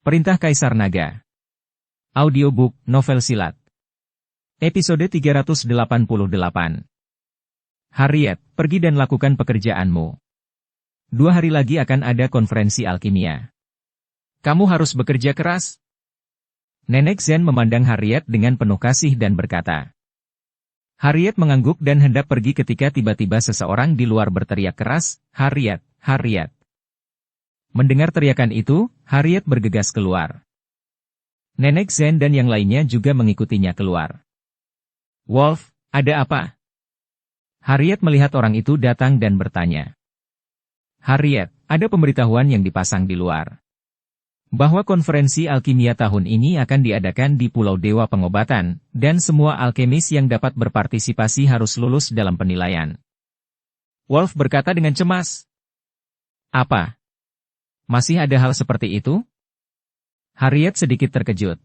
Perintah Kaisar Naga. Audiobook, novel silat. Episode 388. Harriet, pergi dan lakukan pekerjaanmu. 2 hari lagi akan ada konferensi alkimia. Kamu harus bekerja keras. Nenek Zen memandang Harriet dengan penuh kasih dan berkata. Harriet mengangguk dan hendak pergi ketika tiba-tiba seseorang di luar berteriak keras, Harriet, Harriet. Mendengar teriakan itu, Harriet bergegas keluar. Nenek Zen dan yang lainnya juga mengikutinya keluar. Wolf, ada apa? Harriet melihat orang itu datang dan bertanya. Harriet, ada pemberitahuan yang dipasang di luar. Bahwa konferensi alkimia tahun ini akan diadakan di Pulau Dewa Pengobatan, dan semua alkemis yang dapat berpartisipasi harus lulus dalam penilaian. Wolf berkata dengan cemas. Apa? Masih ada hal seperti itu? Harriet sedikit terkejut.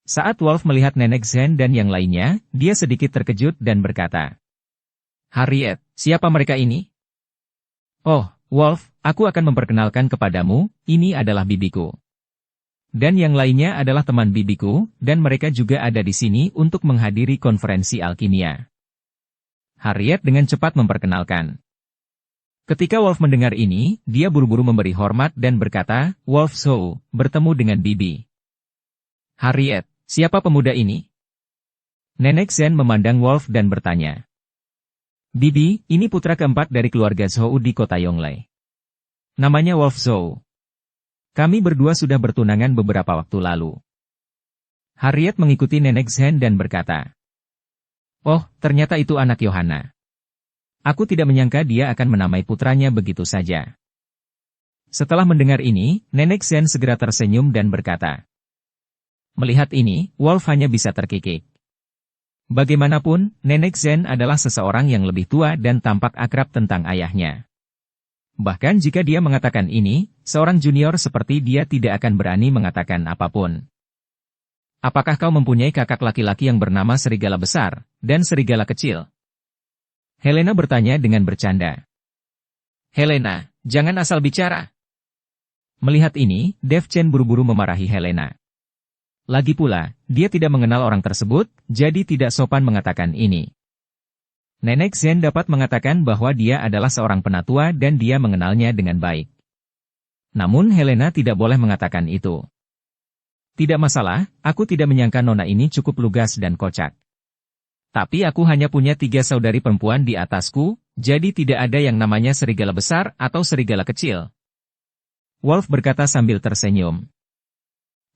Saat Wolf melihat Nenek Zen dan yang lainnya, dia sedikit terkejut dan berkata. Harriet, siapa mereka ini? Oh, Wolf, aku akan memperkenalkan kepadamu, ini adalah bibiku. Dan yang lainnya adalah teman bibiku, dan mereka juga ada di sini untuk menghadiri konferensi alkimia. Harriet dengan cepat memperkenalkan. Ketika Wolf mendengar ini, dia buru-buru memberi hormat dan berkata, Wolf Zhou, bertemu dengan Bibi. Harriet, siapa pemuda ini? Nenek Zen memandang Wolf dan bertanya. Bibi, ini putra keempat dari keluarga Zhou di kota Yonglei. Namanya Wolf Zhou. Kami berdua sudah bertunangan beberapa waktu lalu. Harriet mengikuti Nenek Zen dan berkata. Oh, ternyata itu anak Yohana. Aku tidak menyangka dia akan menamai putranya begitu saja. Setelah mendengar ini, Nenek Zen segera tersenyum dan berkata. Melihat ini, Wolf hanya bisa terkikik. Bagaimanapun, Nenek Zen adalah seseorang yang lebih tua dan tampak akrab tentang ayahnya. Bahkan jika dia mengatakan ini, seorang junior seperti dia tidak akan berani mengatakan apapun. Apakah kau mempunyai kakak laki-laki yang bernama Serigala Besar, dan Serigala Kecil? Helena bertanya dengan bercanda. Helena, jangan asal bicara. Melihat ini, Dev Chen buru-buru memarahi Helena. Lagi pula, dia tidak mengenal orang tersebut, jadi tidak sopan mengatakan ini. Nenek Zen dapat mengatakan bahwa dia adalah seorang penatua dan dia mengenalnya dengan baik. Namun Helena tidak boleh mengatakan itu. Tidak masalah, aku tidak menyangka nona ini cukup lugas dan kocak. Tapi aku hanya punya 3 saudari perempuan di atasku, jadi tidak ada yang namanya serigala besar atau serigala kecil. Wolf berkata sambil tersenyum.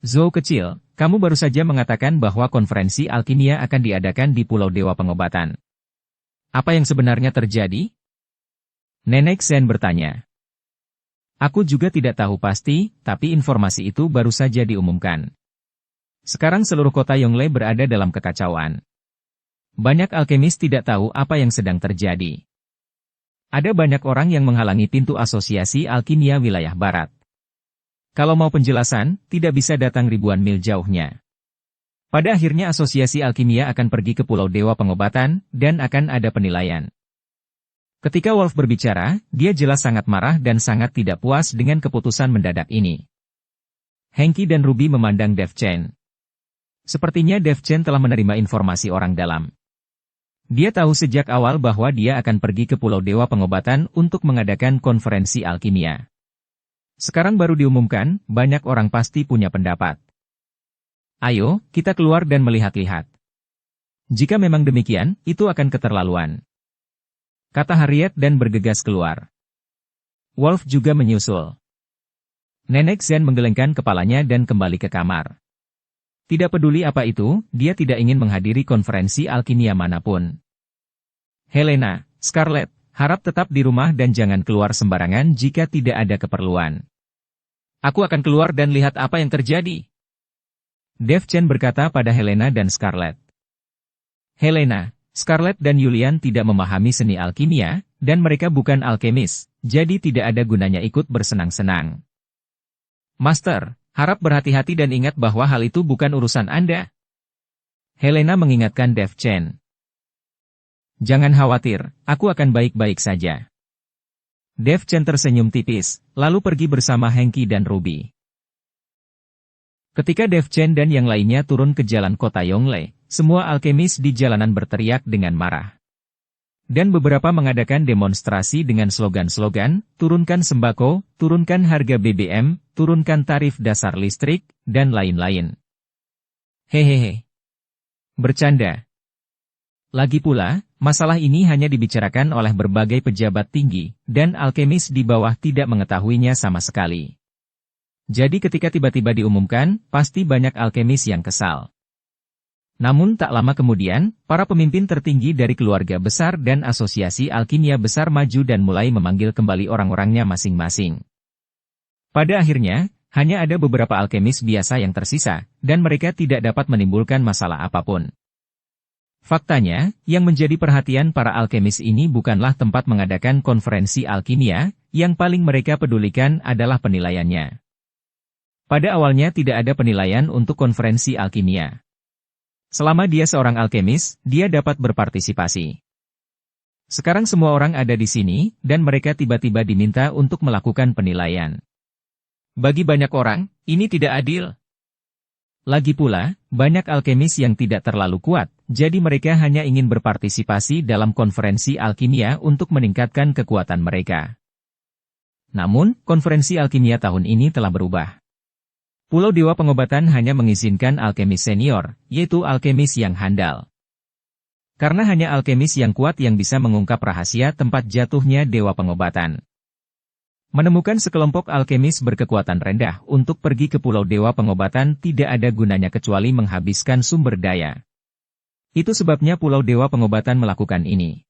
Zhou kecil, kamu baru saja mengatakan bahwa konferensi alkimia akan diadakan di Pulau Dewa Pengobatan. Apa yang sebenarnya terjadi? Nenek Zen bertanya. Aku juga tidak tahu pasti, tapi informasi itu baru saja diumumkan. Sekarang seluruh kota Yonglei berada dalam kekacauan. Banyak alkemis tidak tahu apa yang sedang terjadi. Ada banyak orang yang menghalangi pintu asosiasi alkimia wilayah barat. Kalau mau penjelasan, tidak bisa datang ribuan mil jauhnya. Pada akhirnya asosiasi alkimia akan pergi ke Pulau Dewa Pengobatan, dan akan ada penilaian. Ketika Wolf berbicara, dia jelas sangat marah dan sangat tidak puas dengan keputusan mendadak ini. Hengki dan Ruby memandang Dev Chen. Sepertinya Dev Chen telah menerima informasi orang dalam. Dia tahu sejak awal bahwa dia akan pergi ke Pulau Dewa Pengobatan untuk mengadakan konferensi alkimia. Sekarang baru diumumkan, banyak orang pasti punya pendapat. Ayo, kita keluar dan melihat-lihat. Jika memang demikian, itu akan keterlaluan. Kata Harriet dan bergegas keluar. Wolf juga menyusul. Nenek Zen menggelengkan kepalanya dan kembali ke kamar. Tidak peduli apa itu, dia tidak ingin menghadiri konferensi alkimia manapun. Helena, Scarlett, harap tetap di rumah dan jangan keluar sembarangan jika tidak ada keperluan. Aku akan keluar dan lihat apa yang terjadi. Dev Chen berkata pada Helena dan Scarlett. Helena, Scarlett dan Julian tidak memahami seni alkimia, dan mereka bukan alkemis, jadi tidak ada gunanya ikut bersenang-senang. Master, harap berhati-hati dan ingat bahwa hal itu bukan urusan Anda. Helena mengingatkan Dev Chen. Jangan khawatir, aku akan baik-baik saja. Dev Chen tersenyum tipis, lalu pergi bersama Hengki dan Ruby. Ketika Dev Chen dan yang lainnya turun ke jalan kota Yongle, semua alkemis di jalanan berteriak dengan marah. Dan beberapa mengadakan demonstrasi dengan slogan-slogan, turunkan sembako, turunkan harga BBM, turunkan tarif dasar listrik, dan lain-lain. Hehehe. Bercanda. Lagi pula, masalah ini hanya dibicarakan oleh berbagai pejabat tinggi, dan alkemis di bawah tidak mengetahuinya sama sekali. Jadi ketika tiba-tiba diumumkan, pasti banyak alkemis yang kesal. Namun tak lama kemudian, para pemimpin tertinggi dari keluarga besar dan asosiasi alkimia besar maju dan mulai memanggil kembali orang-orangnya masing-masing. Pada akhirnya, hanya ada beberapa alkemis biasa yang tersisa, dan mereka tidak dapat menimbulkan masalah apapun. Faktanya, yang menjadi perhatian para alkemis ini bukanlah tempat mengadakan konferensi alkimia, yang paling mereka pedulikan adalah penilaiannya. Pada awalnya tidak ada penilaian untuk konferensi alkimia. Selama dia seorang alkemis, dia dapat berpartisipasi. Sekarang semua orang ada di sini, dan mereka tiba-tiba diminta untuk melakukan penilaian. Bagi banyak orang, ini tidak adil. Lagi pula, banyak alkemis yang tidak terlalu kuat, jadi mereka hanya ingin berpartisipasi dalam konferensi alkimia untuk meningkatkan kekuatan mereka. Namun, konferensi alkimia tahun ini telah berubah. Pulau Dewa Pengobatan hanya mengizinkan alkemis senior, yaitu alkemis yang handal. Karena hanya alkemis yang kuat yang bisa mengungkap rahasia tempat jatuhnya Dewa Pengobatan. Menemukan sekelompok alkemis berkekuatan rendah untuk pergi ke Pulau Dewa Pengobatan tidak ada gunanya kecuali menghabiskan sumber daya. Itu sebabnya Pulau Dewa Pengobatan melakukan ini.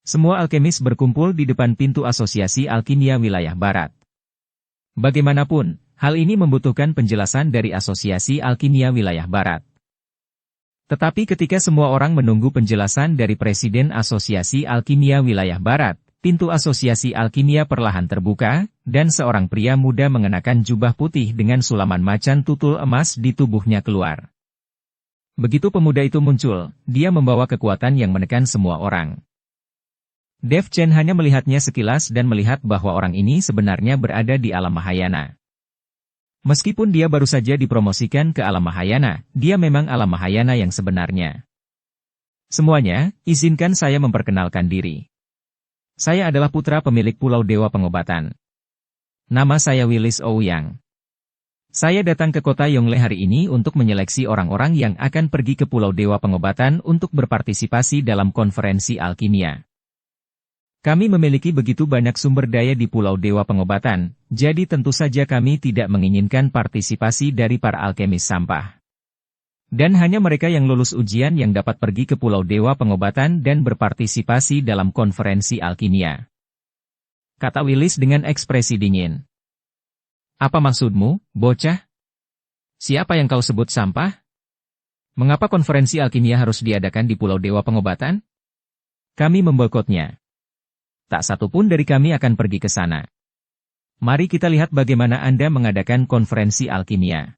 Semua alkemis berkumpul di depan pintu Asosiasi Alkimia Wilayah Barat. Bagaimanapun, hal ini membutuhkan penjelasan dari Asosiasi Alkimia Wilayah Barat. Tetapi ketika semua orang menunggu penjelasan dari Presiden Asosiasi Alkimia Wilayah Barat, pintu Asosiasi Alkimia perlahan terbuka, dan seorang pria muda mengenakan jubah putih dengan sulaman macan tutul emas di tubuhnya keluar. Begitu pemuda itu muncul, dia membawa kekuatan yang menekan semua orang. Dev Chen hanya melihatnya sekilas dan melihat bahwa orang ini sebenarnya berada di alam Mahayana. Meskipun dia baru saja dipromosikan ke alam Mahayana, dia memang alam Mahayana yang sebenarnya. Semuanya, izinkan saya memperkenalkan diri. Saya adalah putra pemilik Pulau Dewa Pengobatan. Nama saya Willis Ouyang. Saya datang ke kota Yongle hari ini untuk menyeleksi orang-orang yang akan pergi ke Pulau Dewa Pengobatan untuk berpartisipasi dalam konferensi alkimia. Kami memiliki begitu banyak sumber daya di Pulau Dewa Pengobatan, jadi tentu saja kami tidak menginginkan partisipasi dari para alkemis sampah. Dan hanya mereka yang lulus ujian yang dapat pergi ke Pulau Dewa Pengobatan dan berpartisipasi dalam konferensi alkimia. Kata Willis dengan ekspresi dingin. Apa maksudmu, bocah? Siapa yang kau sebut sampah? Mengapa konferensi alkimia harus diadakan di Pulau Dewa Pengobatan? Kami memboikotnya. Tak satu pun dari kami akan pergi ke sana. Mari kita lihat bagaimana Anda mengadakan konferensi alkimia.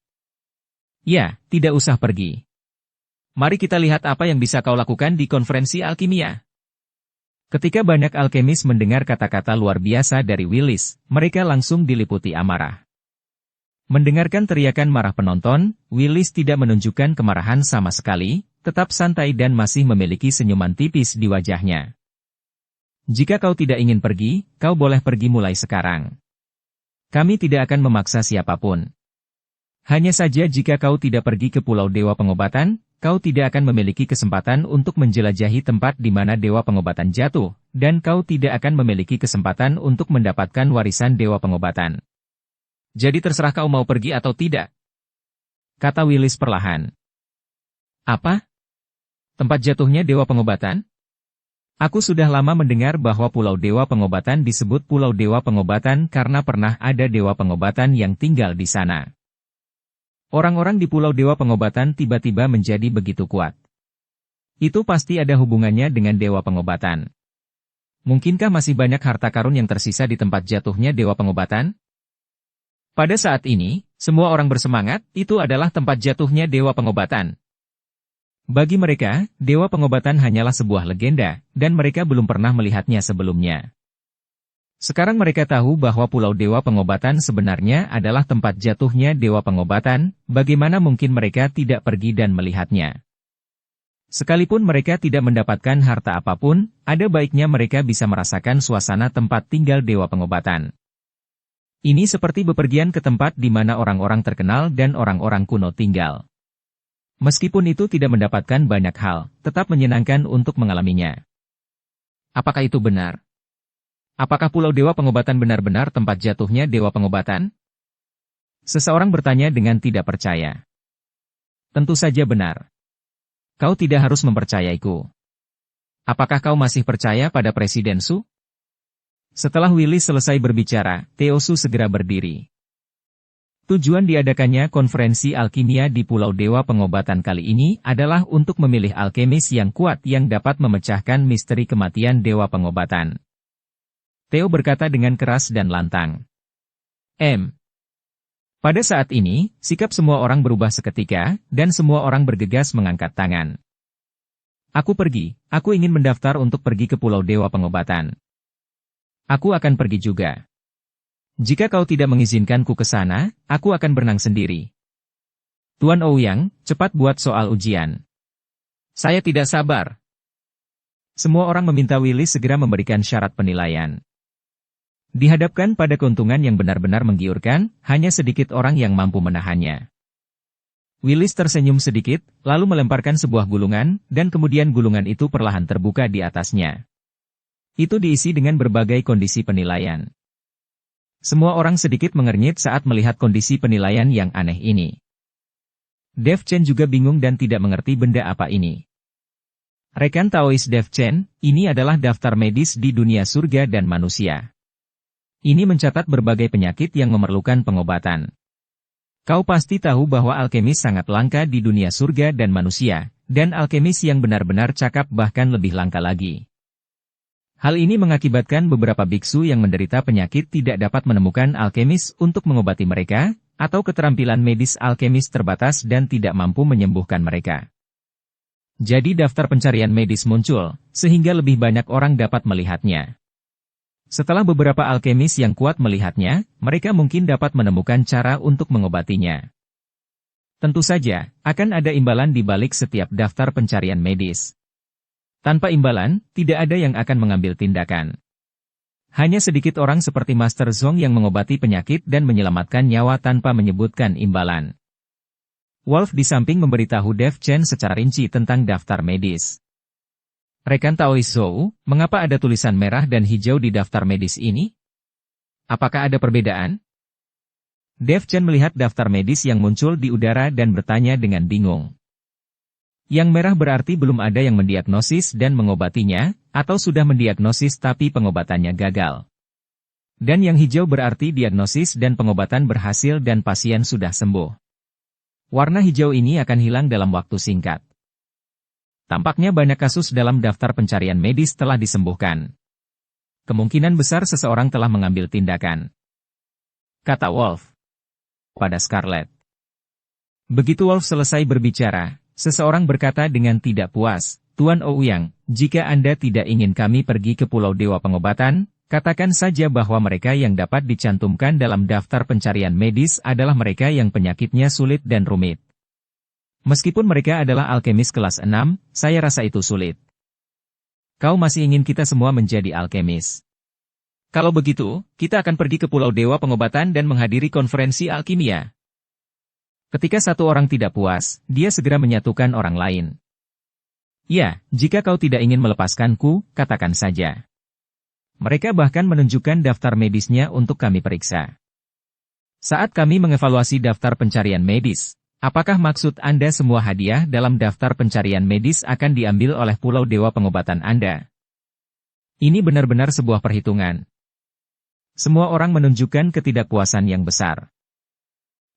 Ya, tidak usah pergi. Mari kita lihat apa yang bisa kau lakukan di konferensi alkimia. Ketika banyak alkemis mendengar kata-kata luar biasa dari Willis, mereka langsung diliputi amarah. Mendengarkan teriakan marah penonton, Willis tidak menunjukkan kemarahan sama sekali, tetap santai dan masih memiliki senyuman tipis di wajahnya. Jika kau tidak ingin pergi, kau boleh pergi mulai sekarang. Kami tidak akan memaksa siapapun. Hanya saja jika kau tidak pergi ke Pulau Dewa Pengobatan, kau tidak akan memiliki kesempatan untuk menjelajahi tempat di mana Dewa Pengobatan jatuh, dan kau tidak akan memiliki kesempatan untuk mendapatkan warisan Dewa Pengobatan. Jadi terserah kau mau pergi atau tidak. Kata Willis perlahan. Apa? Tempat jatuhnya Dewa Pengobatan? Aku sudah lama mendengar bahwa Pulau Dewa Pengobatan disebut Pulau Dewa Pengobatan karena pernah ada Dewa Pengobatan yang tinggal di sana. Orang-orang di Pulau Dewa Pengobatan tiba-tiba menjadi begitu kuat. Itu pasti ada hubungannya dengan Dewa Pengobatan. Mungkinkah masih banyak harta karun yang tersisa di tempat jatuhnya Dewa Pengobatan? Pada saat ini, semua orang bersemangat, itu adalah tempat jatuhnya Dewa Pengobatan. Bagi mereka, Dewa Pengobatan hanyalah sebuah legenda, dan mereka belum pernah melihatnya sebelumnya. Sekarang mereka tahu bahwa Pulau Dewa Pengobatan sebenarnya adalah tempat jatuhnya Dewa Pengobatan, bagaimana mungkin mereka tidak pergi dan melihatnya. Sekalipun mereka tidak mendapatkan harta apapun, ada baiknya mereka bisa merasakan suasana tempat tinggal Dewa Pengobatan. Ini seperti bepergian ke tempat di mana orang-orang terkenal dan orang-orang kuno tinggal. Meskipun itu tidak mendapatkan banyak hal, tetap menyenangkan untuk mengalaminya. Apakah itu benar? Apakah Pulau Dewa Pengobatan benar-benar tempat jatuhnya Dewa Pengobatan? Seseorang bertanya dengan tidak percaya. Tentu saja benar. Kau tidak harus mempercayaiku. Apakah kau masih percaya pada Presiden Su? Setelah Willis selesai berbicara, Theo Su segera berdiri. Tujuan diadakannya konferensi alkimia di Pulau Dewa Pengobatan kali ini adalah untuk memilih alkemis yang kuat yang dapat memecahkan misteri kematian Dewa Pengobatan. Theo berkata dengan keras dan lantang. Pada saat ini, sikap semua orang berubah seketika, dan semua orang bergegas mengangkat tangan. Aku ingin mendaftar untuk pergi ke Pulau Dewa Pengobatan. Aku akan pergi juga. Jika kau tidak mengizinkanku ke sana, aku akan berenang sendiri. Tuan Ouyang, cepat buat soal ujian. Saya tidak sabar. Semua orang meminta Willis segera memberikan syarat penilaian. Dihadapkan pada keuntungan yang benar-benar menggiurkan, hanya sedikit orang yang mampu menahannya. Willis tersenyum sedikit, lalu melemparkan sebuah gulungan, dan kemudian gulungan itu perlahan terbuka di atasnya. Itu diisi dengan berbagai kondisi penilaian. Semua orang sedikit mengernyit saat melihat kondisi penilaian yang aneh ini. Dev Chen juga bingung dan tidak mengerti benda apa ini. Rekan Taois Dev Chen, ini adalah daftar medis di dunia surga dan manusia. Ini mencatat berbagai penyakit yang memerlukan pengobatan. Kau pasti tahu bahwa alkemis sangat langka di dunia surga dan manusia, dan alkemis yang benar-benar cakap bahkan lebih langka lagi. Hal ini mengakibatkan beberapa biksu yang menderita penyakit tidak dapat menemukan alkemis untuk mengobati mereka, atau keterampilan medis alkemis terbatas dan tidak mampu menyembuhkan mereka. Jadi daftar pencarian medis muncul, sehingga lebih banyak orang dapat melihatnya. Setelah beberapa alkemis yang kuat melihatnya, mereka mungkin dapat menemukan cara untuk mengobatinya. Tentu saja, akan ada imbalan di balik setiap daftar pencarian medis. Tanpa imbalan, tidak ada yang akan mengambil tindakan. Hanya sedikit orang seperti Master Zhong yang mengobati penyakit dan menyelamatkan nyawa tanpa menyebutkan imbalan. Wolf di samping memberitahu Dev Chen secara rinci tentang daftar medis. Rekan Taois Zhou, mengapa ada tulisan merah dan hijau di daftar medis ini? Apakah ada perbedaan? Dev Chen melihat daftar medis yang muncul di udara dan bertanya dengan bingung. Yang merah berarti belum ada yang mendiagnosis dan mengobatinya, atau sudah mendiagnosis tapi pengobatannya gagal. Dan yang hijau berarti diagnosis dan pengobatan berhasil dan pasien sudah sembuh. Warna hijau ini akan hilang dalam waktu singkat. Tampaknya banyak kasus dalam daftar pencarian medis telah disembuhkan. Kemungkinan besar seseorang telah mengambil tindakan. Kata Wolf. Pada Scarlet. Begitu Wolf selesai berbicara, seseorang berkata dengan tidak puas, Tuan Ouyang, jika Anda tidak ingin kami pergi ke Pulau Dewa Pengobatan, katakan saja bahwa mereka yang dapat dicantumkan dalam daftar pencarian medis adalah mereka yang penyakitnya sulit dan rumit. Meskipun mereka adalah alkemis kelas 6, saya rasa itu sulit. Kau masih ingin kita semua menjadi alkemis. Kalau begitu, kita akan pergi ke Pulau Dewa Pengobatan dan menghadiri konferensi alkimia. Ketika satu orang tidak puas, dia segera menyatukan orang lain. Ya, jika kau tidak ingin melepaskanku, katakan saja. Mereka bahkan menunjukkan daftar medisnya untuk kami periksa. Saat kami mengevaluasi daftar pencarian medis, apakah maksud Anda semua hadiah dalam daftar pencarian medis akan diambil oleh Pulau Dewa Pengobatan Anda? Ini benar-benar sebuah perhitungan. Semua orang menunjukkan ketidakpuasan yang besar.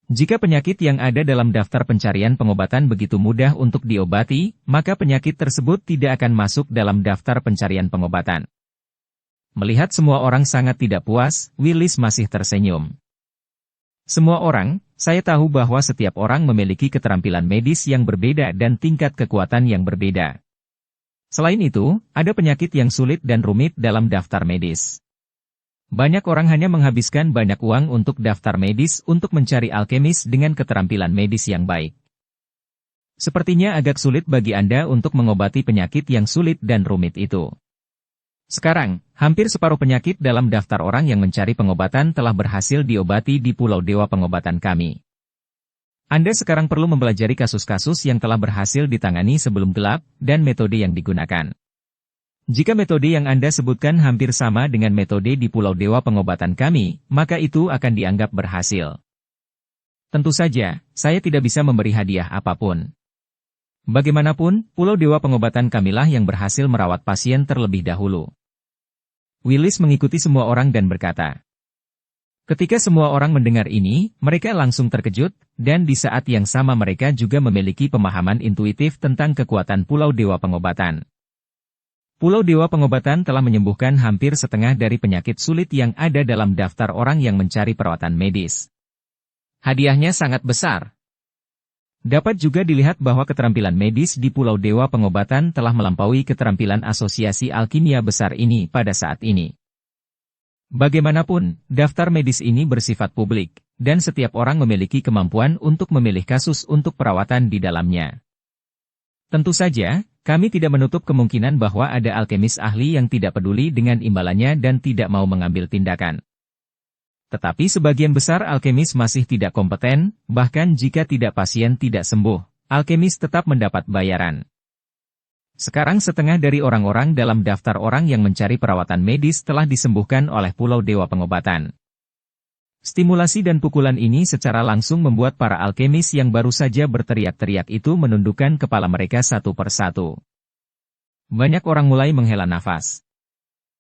Jika penyakit yang ada dalam daftar pencarian pengobatan begitu mudah untuk diobati, maka penyakit tersebut tidak akan masuk dalam daftar pencarian pengobatan. Melihat semua orang sangat tidak puas, Willis masih tersenyum. Semua orang, saya tahu bahwa setiap orang memiliki keterampilan medis yang berbeda dan tingkat kekuatan yang berbeda. Selain itu, ada penyakit yang sulit dan rumit dalam daftar medis. Banyak orang hanya menghabiskan banyak uang untuk daftar medis untuk mencari alkemis dengan keterampilan medis yang baik. Sepertinya agak sulit bagi Anda untuk mengobati penyakit yang sulit dan rumit itu. Sekarang, hampir separuh penyakit dalam daftar orang yang mencari pengobatan telah berhasil diobati di Pulau Dewa Pengobatan kami. Anda sekarang perlu mempelajari kasus-kasus yang telah berhasil ditangani sebelum gelap, dan metode yang digunakan. Jika metode yang Anda sebutkan hampir sama dengan metode di Pulau Dewa Pengobatan kami, maka itu akan dianggap berhasil. Tentu saja, saya tidak bisa memberi hadiah apapun. Bagaimanapun, Pulau Dewa Pengobatan kamilah yang berhasil merawat pasien terlebih dahulu. Willis mengikuti semua orang dan berkata. Ketika semua orang mendengar ini, mereka langsung terkejut, dan di saat yang sama mereka juga memiliki pemahaman intuitif tentang kekuatan Pulau Dewa Pengobatan. Pulau Dewa Pengobatan telah menyembuhkan hampir setengah dari penyakit sulit yang ada dalam daftar orang yang mencari perawatan medis. Hadiahnya sangat besar. Dapat juga dilihat bahwa keterampilan medis di Pulau Dewa Pengobatan telah melampaui keterampilan asosiasi alkimia besar ini pada saat ini. Bagaimanapun, daftar medis ini bersifat publik, dan setiap orang memiliki kemampuan untuk memilih kasus untuk perawatan di dalamnya. Tentu saja, kami tidak menutup kemungkinan bahwa ada alkemis ahli yang tidak peduli dengan imbalannya dan tidak mau mengambil tindakan. Tetapi sebagian besar alkemis masih tidak kompeten, bahkan jika pasien tidak sembuh, alkemis tetap mendapat bayaran. Sekarang setengah dari orang-orang dalam daftar orang yang mencari perawatan medis telah disembuhkan oleh Pulau Dewa Pengobatan. Stimulasi dan pukulan ini secara langsung membuat para alkemis yang baru saja berteriak-teriak itu menundukkan kepala mereka satu persatu. Banyak orang mulai menghela nafas.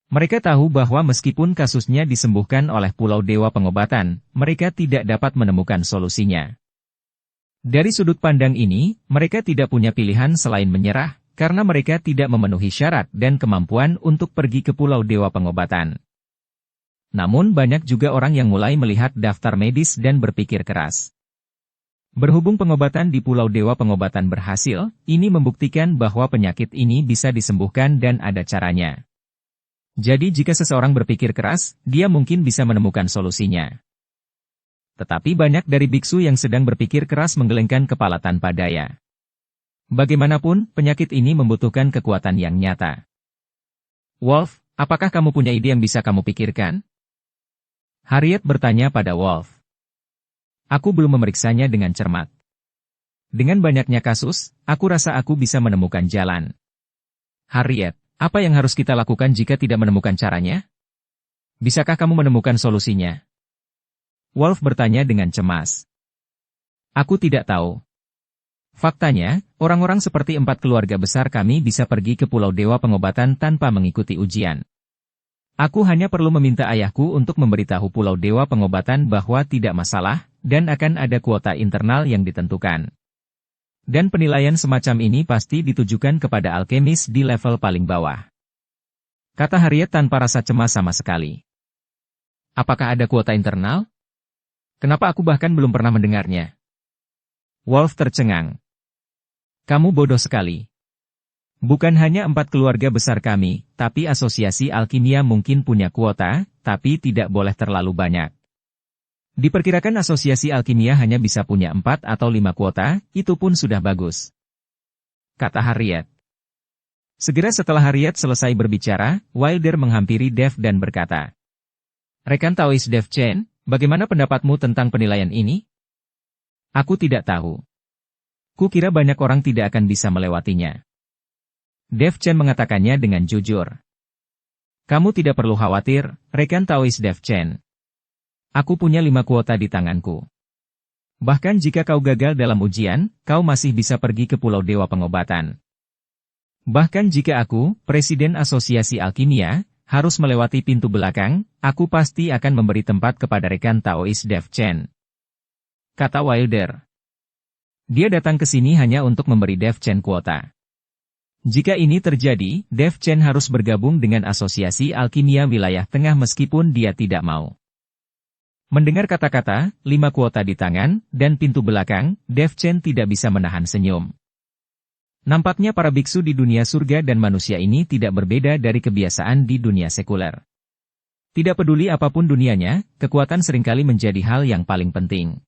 Mereka tahu bahwa meskipun kasusnya disembuhkan oleh Pulau Dewa Pengobatan, mereka tidak dapat menemukan solusinya. Dari sudut pandang ini, mereka tidak punya pilihan selain menyerah, karena mereka tidak memenuhi syarat dan kemampuan untuk pergi ke Pulau Dewa Pengobatan. Namun banyak juga orang yang mulai melihat daftar medis dan berpikir keras. Berhubung pengobatan di Pulau Dewa Pengobatan berhasil, ini membuktikan bahwa penyakit ini bisa disembuhkan dan ada caranya. Jadi jika seseorang berpikir keras, dia mungkin bisa menemukan solusinya. Tetapi banyak dari biksu yang sedang berpikir keras menggelengkan kepala tanpa daya. Bagaimanapun, penyakit ini membutuhkan kekuatan yang nyata. Wolf, apakah kamu punya ide yang bisa kamu pikirkan? Harriet bertanya pada Wolf. Aku belum memeriksanya dengan cermat. Dengan banyaknya kasus, aku rasa aku bisa menemukan jalan. Harriet, apa yang harus kita lakukan jika tidak menemukan caranya? Bisakah kamu menemukan solusinya? Wolf bertanya dengan cemas. Aku tidak tahu. Faktanya, orang-orang seperti 4 keluarga besar kami bisa pergi ke Pulau Dewa Pengobatan tanpa mengikuti ujian. Aku hanya perlu meminta ayahku untuk memberitahu Pulau Dewa Pengobatan bahwa tidak masalah, dan akan ada kuota internal yang ditentukan. Dan penilaian semacam ini pasti ditujukan kepada alkemis di level paling bawah. Kata Harriet tanpa rasa cemas sama sekali. Apakah ada kuota internal? Kenapa aku bahkan belum pernah mendengarnya? Wolf tercengang. Kamu bodoh sekali. Bukan hanya 4 keluarga besar kami, tapi asosiasi alkimia mungkin punya kuota, tapi tidak boleh terlalu banyak. Diperkirakan asosiasi alkimia hanya bisa punya 4 atau 5 kuota, itu pun sudah bagus. Kata Harriet. Segera setelah Harriet selesai berbicara, Wilder menghampiri Dev dan berkata. Rekan Taois Dev Chen, bagaimana pendapatmu tentang penilaian ini? Aku tidak tahu. Kukira banyak orang tidak akan bisa melewatinya. Dev Chen mengatakannya dengan jujur. Kamu tidak perlu khawatir, rekan Taois Dev Chen. Aku punya 5 kuota di tanganku. Bahkan jika kau gagal dalam ujian, kau masih bisa pergi ke Pulau Dewa Pengobatan. Bahkan jika aku, Presiden Asosiasi Alkimia, harus melewati pintu belakang, aku pasti akan memberi tempat kepada rekan Taois Dev Chen. Kata Wilder. Dia datang ke sini hanya untuk memberi Dev Chen kuota. Jika ini terjadi, Dev Chen harus bergabung dengan Asosiasi Alkimia Wilayah Tengah meskipun dia tidak mau. Mendengar kata-kata, 5 kuota di tangan, dan pintu belakang, Dev Chen tidak bisa menahan senyum. Nampaknya para biksu di dunia surga dan manusia ini tidak berbeda dari kebiasaan di dunia sekuler. Tidak peduli apapun dunianya, kekuatan seringkali menjadi hal yang paling penting.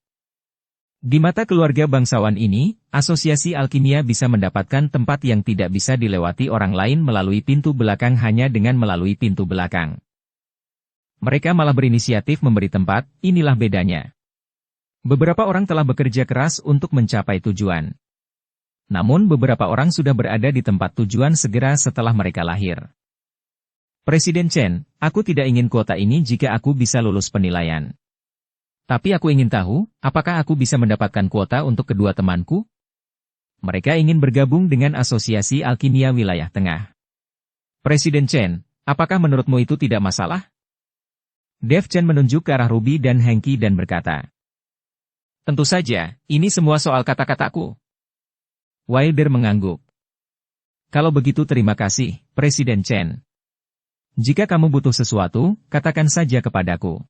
Di mata keluarga bangsawan ini, asosiasi alkimia bisa mendapatkan tempat yang tidak bisa dilewati orang lain melalui pintu belakang hanya dengan melalui pintu belakang. Mereka malah berinisiatif memberi tempat, inilah bedanya. Beberapa orang telah bekerja keras untuk mencapai tujuan. Namun beberapa orang sudah berada di tempat tujuan segera setelah mereka lahir. Presiden Chen, aku tidak ingin kuota ini jika aku bisa lulus penilaian. Tapi aku ingin tahu, apakah aku bisa mendapatkan kuota untuk kedua temanku? Mereka ingin bergabung dengan Asosiasi Alkimia Wilayah Tengah. Presiden Chen, apakah menurutmu itu tidak masalah? Dev Chen menunjuk ke arah Ruby dan Hengki dan berkata, tentu saja, ini semua soal kata-kataku. Wilder mengangguk. Kalau begitu terima kasih, Presiden Chen. Jika kamu butuh sesuatu, katakan saja kepadaku.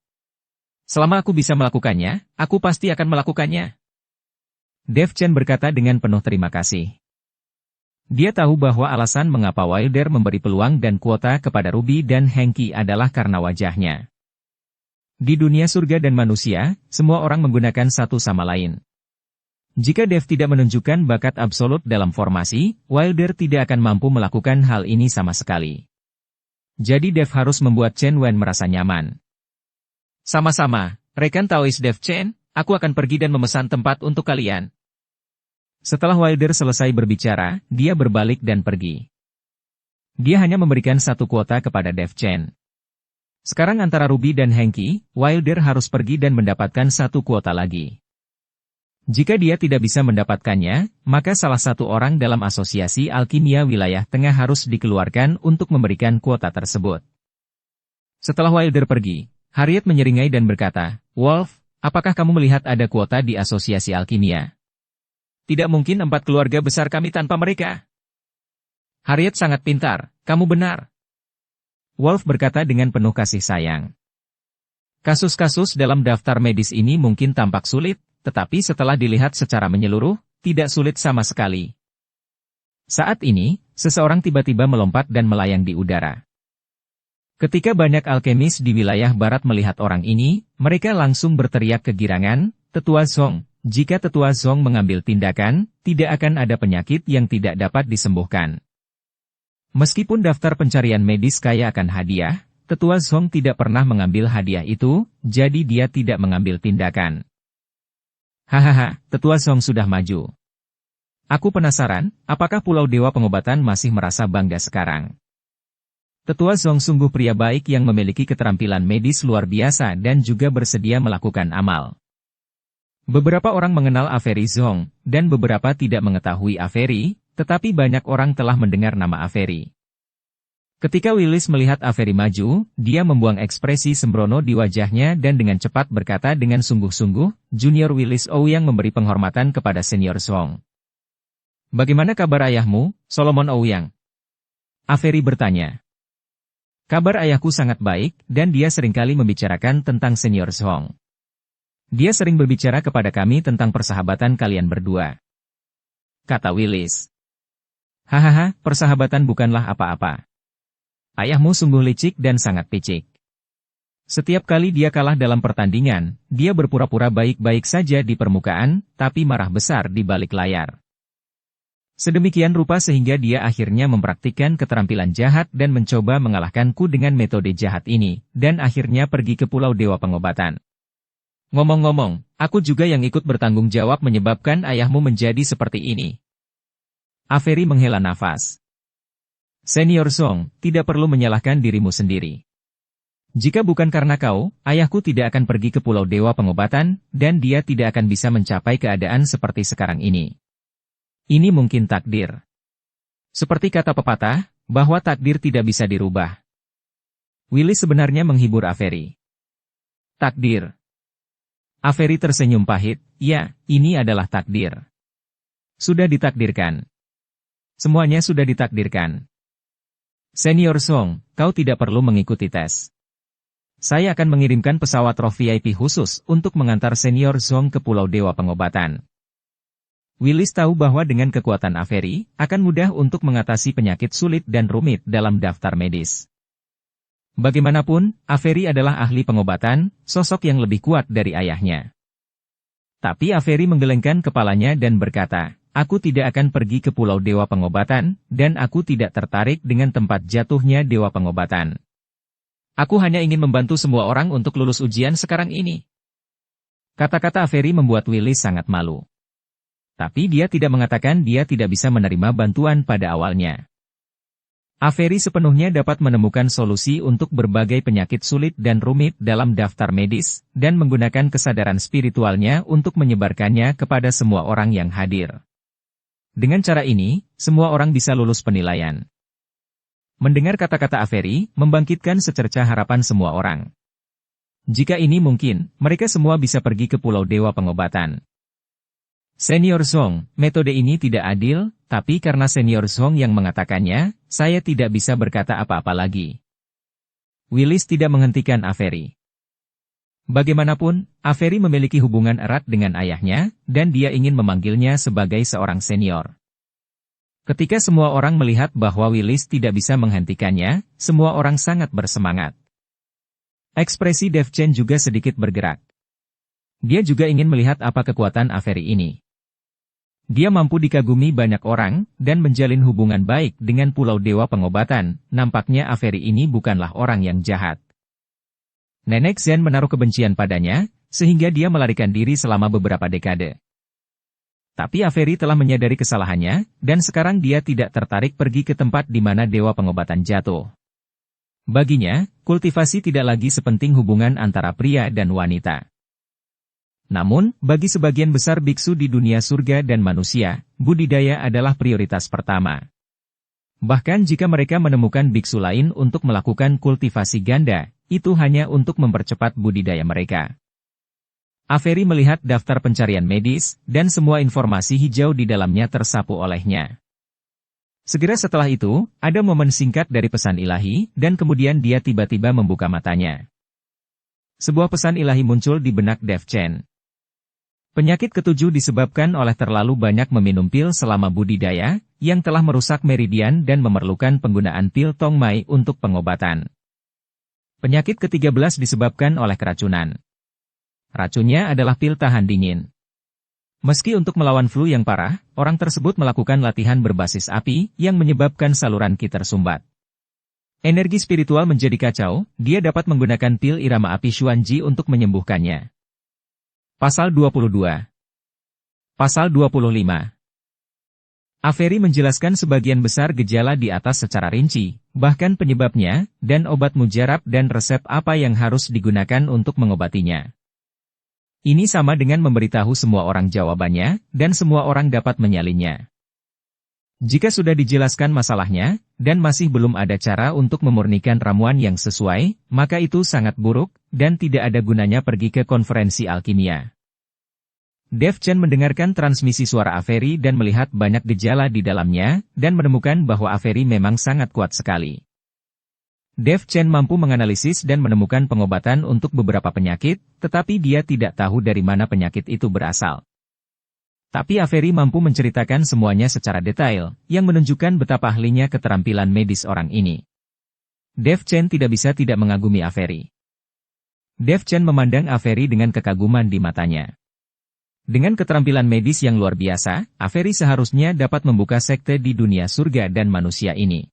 Selama aku bisa melakukannya, aku pasti akan melakukannya. Dev Chen berkata dengan penuh terima kasih. Dia tahu bahwa alasan mengapa Wilder memberi peluang dan kuota kepada Ruby dan Hengki adalah karena wajahnya. Di dunia surga dan manusia, semua orang menggunakan satu sama lain. Jika Dev tidak menunjukkan bakat absolut dalam formasi, Wilder tidak akan mampu melakukan hal ini sama sekali. Jadi Dev harus membuat Chen Wen merasa nyaman. Sama-sama, rekan Taois Dev Chen, aku akan pergi dan memesan tempat untuk kalian. Setelah Wilder selesai berbicara, dia berbalik dan pergi. Dia hanya memberikan satu kuota kepada Dev Chen. Sekarang antara Ruby dan Hengki, Wilder harus pergi dan mendapatkan satu kuota lagi. Jika dia tidak bisa mendapatkannya, maka salah satu orang dalam Asosiasi Alkimia Wilayah Tengah harus dikeluarkan untuk memberikan kuota tersebut. Setelah Wilder pergi, Harriet menyeringai dan berkata, Wolf, apakah kamu melihat ada kuota di Asosiasi Alkimia? Tidak mungkin 4 keluarga besar kami tanpa mereka. Harriet sangat pintar, kamu benar. Wolf berkata dengan penuh kasih sayang. Kasus-kasus dalam daftar medis ini mungkin tampak sulit, tetapi setelah dilihat secara menyeluruh, tidak sulit sama sekali. Saat ini, seseorang tiba-tiba melompat dan melayang di udara. Ketika banyak alkemis di wilayah barat melihat orang ini, mereka langsung berteriak kegirangan, Tetua Zhong, jika Tetua Zhong mengambil tindakan, tidak akan ada penyakit yang tidak dapat disembuhkan. Meskipun daftar pencarian medis kaya akan hadiah, Tetua Zhong tidak pernah mengambil hadiah itu, jadi dia tidak mengambil tindakan. Hahaha, Tetua Zhong sudah maju. Aku penasaran, apakah Pulau Dewa Pengobatan masih merasa bangga sekarang? Tetua Zhong sungguh pria baik yang memiliki keterampilan medis luar biasa dan juga bersedia melakukan amal. Beberapa orang mengenal Avery Zhong, dan beberapa tidak mengetahui Avery, tetapi banyak orang telah mendengar nama Avery. Ketika Willis melihat Avery maju, dia membuang ekspresi sembrono di wajahnya dan dengan cepat berkata dengan sungguh-sungguh, Junior Willis Ouyang memberi penghormatan kepada Senior Zhong. Bagaimana kabar ayahmu, Solomon Ouyang? Avery bertanya. Kabar ayahku sangat baik, dan dia seringkali membicarakan tentang Senior Zhong. Dia sering berbicara kepada kami tentang persahabatan kalian berdua. Kata Willis. Hahaha, persahabatan bukanlah apa-apa. Ayahmu sungguh licik dan sangat picik. Setiap kali dia kalah dalam pertandingan, dia berpura-pura baik-baik saja di permukaan, tapi marah besar di balik layar. Sedemikian rupa sehingga dia akhirnya mempraktikkan keterampilan jahat dan mencoba mengalahkanku dengan metode jahat ini, dan akhirnya pergi ke Pulau Dewa Pengobatan. Ngomong-ngomong, aku juga yang ikut bertanggung jawab menyebabkan ayahmu menjadi seperti ini. Avery menghela nafas. Senior Zhong, tidak perlu menyalahkan dirimu sendiri. Jika bukan karena kau, ayahku tidak akan pergi ke Pulau Dewa Pengobatan, dan dia tidak akan bisa mencapai keadaan seperti sekarang ini. Ini mungkin takdir. Seperti kata pepatah, bahwa takdir tidak bisa dirubah. Willis sebenarnya menghibur Avery. Takdir. Avery tersenyum pahit, ya, ini adalah takdir. Sudah ditakdirkan. Semuanya sudah ditakdirkan. Senior Zhong, kau tidak perlu mengikuti tes. Saya akan mengirimkan pesawat roh VIP khusus untuk mengantar Senior Zhong ke Pulau Dewa Pengobatan. Willis tahu bahwa dengan kekuatan Avery, akan mudah untuk mengatasi penyakit sulit dan rumit dalam daftar medis. Bagaimanapun, Avery adalah ahli pengobatan, sosok yang lebih kuat dari ayahnya. Tapi Avery menggelengkan kepalanya dan berkata, "Aku tidak akan pergi ke Pulau Dewa Pengobatan, dan aku tidak tertarik dengan tempat jatuhnya Dewa Pengobatan. Aku hanya ingin membantu semua orang untuk lulus ujian sekarang ini." Kata-kata Avery membuat Willis sangat malu. Tapi dia tidak mengatakan dia tidak bisa menerima bantuan pada awalnya. Avery sepenuhnya dapat menemukan solusi untuk berbagai penyakit sulit dan rumit dalam daftar medis, dan menggunakan kesadaran spiritualnya untuk menyebarkannya kepada semua orang yang hadir. Dengan cara ini, semua orang bisa lulus penilaian. Mendengar kata-kata Avery, membangkitkan secercah harapan semua orang. Jika ini mungkin, mereka semua bisa pergi ke Pulau Dewa Pengobatan. Senior Zhong, metode ini tidak adil, tapi karena Senior Zhong yang mengatakannya, saya tidak bisa berkata apa-apa lagi. Willis tidak menghentikan Avery. Bagaimanapun, Avery memiliki hubungan erat dengan ayahnya, dan dia ingin memanggilnya sebagai seorang senior. Ketika semua orang melihat bahwa Willis tidak bisa menghentikannya, semua orang sangat bersemangat. Ekspresi Dev Chen juga sedikit bergerak. Dia juga ingin melihat apa kekuatan Avery ini. Dia mampu dikagumi banyak orang, dan menjalin hubungan baik dengan Pulau Dewa Pengobatan. Nampaknya Avery ini bukanlah orang yang jahat. Nenek Zen menaruh kebencian padanya, sehingga dia melarikan diri selama beberapa dekade. Tapi Avery telah menyadari kesalahannya, dan sekarang dia tidak tertarik pergi ke tempat di mana Dewa Pengobatan jatuh. Baginya, kultivasi tidak lagi sepenting hubungan antara pria dan wanita. Namun, bagi sebagian besar biksu di dunia surga dan manusia, budidaya adalah prioritas pertama. Bahkan jika mereka menemukan biksu lain untuk melakukan kultivasi ganda, itu hanya untuk mempercepat budidaya mereka. Avery melihat daftar pencarian medis, dan semua informasi hijau di dalamnya tersapu olehnya. Segera setelah itu, ada momen singkat dari pesan ilahi, dan kemudian dia tiba-tiba membuka matanya. Sebuah pesan ilahi muncul di benak Dev Chen. Penyakit ketujuh disebabkan oleh terlalu banyak meminum pil selama budidaya, yang telah merusak meridian dan memerlukan penggunaan pil Tongmai untuk pengobatan. Penyakit ke-13 disebabkan oleh keracunan. Racunnya adalah pil tahan dingin. Meski untuk melawan flu yang parah, orang tersebut melakukan latihan berbasis api, yang menyebabkan saluran Qi tersumbat. Energi spiritual menjadi kacau, dia dapat menggunakan pil irama api Xuanji untuk menyembuhkannya. Pasal 22. Pasal 25. Avery menjelaskan sebagian besar gejala di atas secara rinci, bahkan penyebabnya, dan obat mujarab dan resep apa yang harus digunakan untuk mengobatinya. Ini sama dengan memberitahu semua orang jawabannya, dan semua orang dapat menyalinnya. Jika sudah dijelaskan masalahnya, dan masih belum ada cara untuk memurnikan ramuan yang sesuai, maka itu sangat buruk, dan tidak ada gunanya pergi ke konferensi alkimia. Dev Chen mendengarkan transmisi suara Avery dan melihat banyak gejala di dalamnya, dan menemukan bahwa Avery memang sangat kuat sekali. Dev Chen mampu menganalisis dan menemukan pengobatan untuk beberapa penyakit, tetapi dia tidak tahu dari mana penyakit itu berasal. Tapi Avery mampu menceritakan semuanya secara detail, yang menunjukkan betapa ahlinya keterampilan medis orang ini. Dev Chen tidak bisa tidak mengagumi Avery. Dev Chen memandang Avery dengan kekaguman di matanya. Dengan keterampilan medis yang luar biasa, Avery seharusnya dapat membuka sekte di dunia surga dan manusia ini.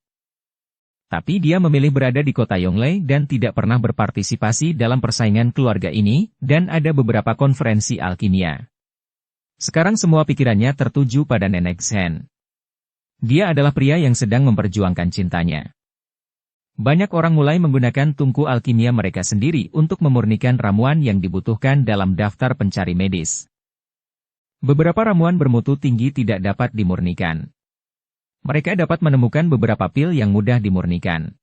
Tapi dia memilih berada di kota Yonglei dan tidak pernah berpartisipasi dalam persaingan keluarga ini, dan ada beberapa konferensi alkimia. Sekarang semua pikirannya tertuju pada Nenek Zhen. Dia adalah pria yang sedang memperjuangkan cintanya. Banyak orang mulai menggunakan tungku alkimia mereka sendiri untuk memurnikan ramuan yang dibutuhkan dalam daftar pencari medis. Beberapa ramuan bermutu tinggi tidak dapat dimurnikan. Mereka dapat menemukan beberapa pil yang mudah dimurnikan.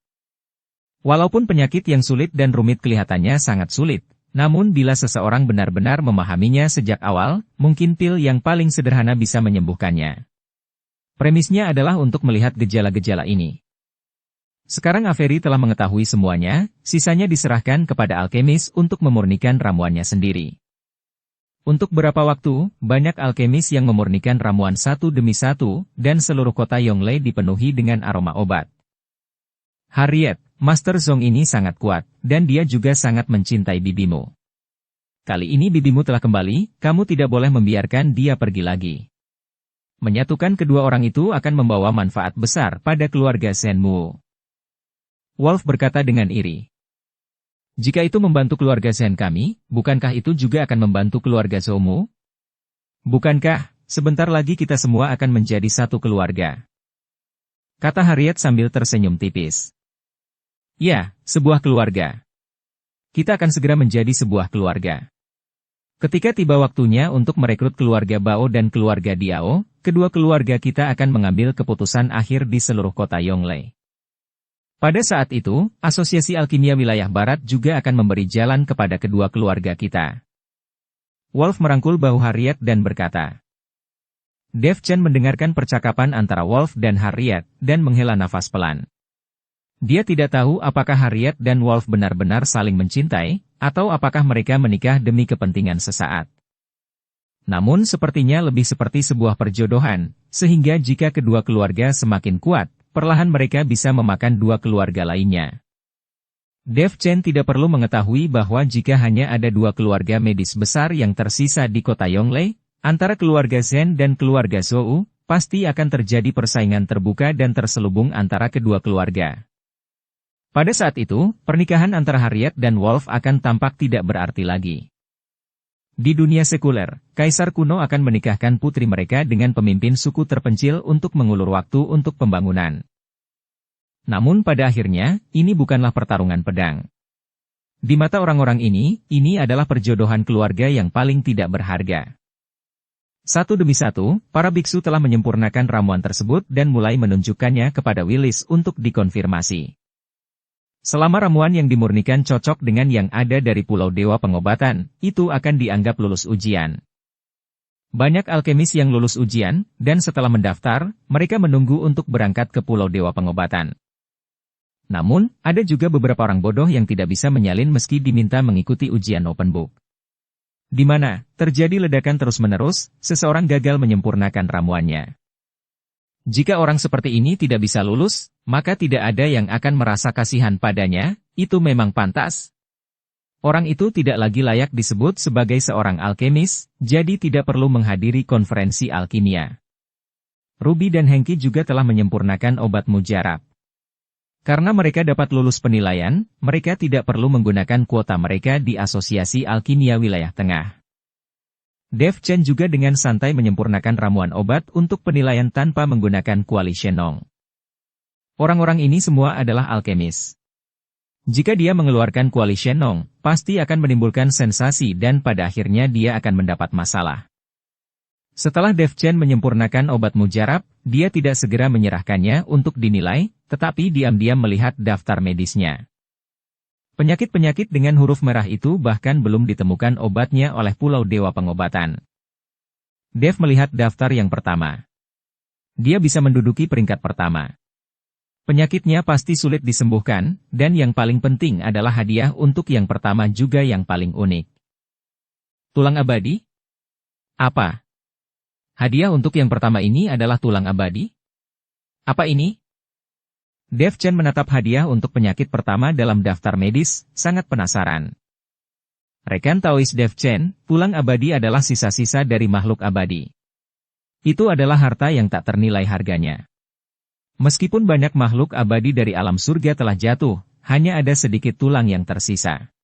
Walaupun penyakit yang sulit dan rumit kelihatannya sangat sulit, namun bila seseorang benar-benar memahaminya sejak awal, mungkin pil yang paling sederhana bisa menyembuhkannya. Premisnya adalah untuk melihat gejala-gejala ini. Sekarang Avery telah mengetahui semuanya, sisanya diserahkan kepada alkemis untuk memurnikan ramuannya sendiri. Untuk beberapa waktu, banyak alkemis yang memurnikan ramuan satu demi satu, dan seluruh kota Yonglei dipenuhi dengan aroma obat. Harriet, Master Zhong ini sangat kuat, dan dia juga sangat mencintai bibimu. Kali ini bibimu telah kembali, kamu tidak boleh membiarkan dia pergi lagi. Menyatukan kedua orang itu akan membawa manfaat besar pada keluarga Shenmu. Wolf berkata dengan iri. Jika itu membantu keluarga Shen kami, bukankah itu juga akan membantu keluarga Zhoumu? Bukankah, sebentar lagi kita semua akan menjadi satu keluarga? Kata Harriet sambil tersenyum tipis. Ya, sebuah keluarga. Kita akan segera menjadi sebuah keluarga. Ketika tiba waktunya untuk merekrut keluarga Bao dan keluarga Diao, kedua keluarga kita akan mengambil keputusan akhir di seluruh kota Yonglei. Pada saat itu, Asosiasi Alkimia Wilayah Barat juga akan memberi jalan kepada kedua keluarga kita. Wolf merangkul bahu Harriet dan berkata. Dev Chen mendengarkan percakapan antara Wolf dan Harriet, dan menghela nafas pelan. Dia tidak tahu apakah Harriet dan Wolf benar-benar saling mencintai, atau apakah mereka menikah demi kepentingan sesaat. Namun sepertinya lebih seperti sebuah perjodohan, sehingga jika kedua keluarga semakin kuat, perlahan mereka bisa memakan dua keluarga lainnya. Dev Chen tidak perlu mengetahui bahwa jika hanya ada dua keluarga medis besar yang tersisa di kota Yonglei, antara keluarga Shen dan keluarga Zhou, pasti akan terjadi persaingan terbuka dan terselubung antara kedua keluarga. Pada saat itu, pernikahan antara Harriet dan Wolf akan tampak tidak berarti lagi. Di dunia sekuler, kaisar kuno akan menikahkan putri mereka dengan pemimpin suku terpencil untuk mengulur waktu untuk pembangunan. Namun pada akhirnya, ini bukanlah pertarungan pedang. Di mata orang-orang ini adalah perjodohan keluarga yang paling tidak berharga. Satu demi satu, para biksu telah menyempurnakan ramuan tersebut dan mulai menunjukkannya kepada Willis untuk dikonfirmasi. Selama ramuan yang dimurnikan cocok dengan yang ada dari Pulau Dewa Pengobatan, itu akan dianggap lulus ujian. Banyak alkemis yang lulus ujian, dan setelah mendaftar, mereka menunggu untuk berangkat ke Pulau Dewa Pengobatan. Namun, ada juga beberapa orang bodoh yang tidak bisa menyalin meski diminta mengikuti ujian open book. Di mana terjadi ledakan terus-menerus, seseorang gagal menyempurnakan ramuannya. Jika orang seperti ini tidak bisa lulus, maka tidak ada yang akan merasa kasihan padanya, itu memang pantas. Orang itu tidak lagi layak disebut sebagai seorang alkemis, jadi tidak perlu menghadiri konferensi alkimia. Ruby dan Hengki juga telah menyempurnakan obat mujarab. Karena mereka dapat lulus penilaian, mereka tidak perlu menggunakan kuota mereka di Asosiasi Alkimia Wilayah Tengah. Dev Chen juga dengan santai menyempurnakan ramuan obat untuk penilaian tanpa menggunakan kuali Shenong. Orang-orang ini semua adalah alkemis. Jika dia mengeluarkan kuali Shenong, pasti akan menimbulkan sensasi dan pada akhirnya dia akan mendapat masalah. Setelah Dev Chen menyempurnakan obat mujarab, dia tidak segera menyerahkannya untuk dinilai, tetapi diam-diam melihat daftar medisnya. Penyakit-penyakit dengan huruf merah itu bahkan belum ditemukan obatnya oleh Pulau Dewa Pengobatan. Dev melihat daftar yang pertama. Dia bisa menduduki peringkat pertama. Penyakitnya pasti sulit disembuhkan, dan yang paling penting adalah hadiah untuk yang pertama juga yang paling unik. Tulang abadi? Apa? Hadiah untuk yang pertama ini adalah tulang abadi? Apa ini? Dev Chen menatap hadiah untuk penyakit pertama dalam daftar medis, sangat penasaran. Rekan Taois Dev Chen, tulang abadi adalah sisa-sisa dari makhluk abadi. Itu adalah harta yang tak ternilai harganya. Meskipun banyak makhluk abadi dari alam surga telah jatuh, hanya ada sedikit tulang yang tersisa.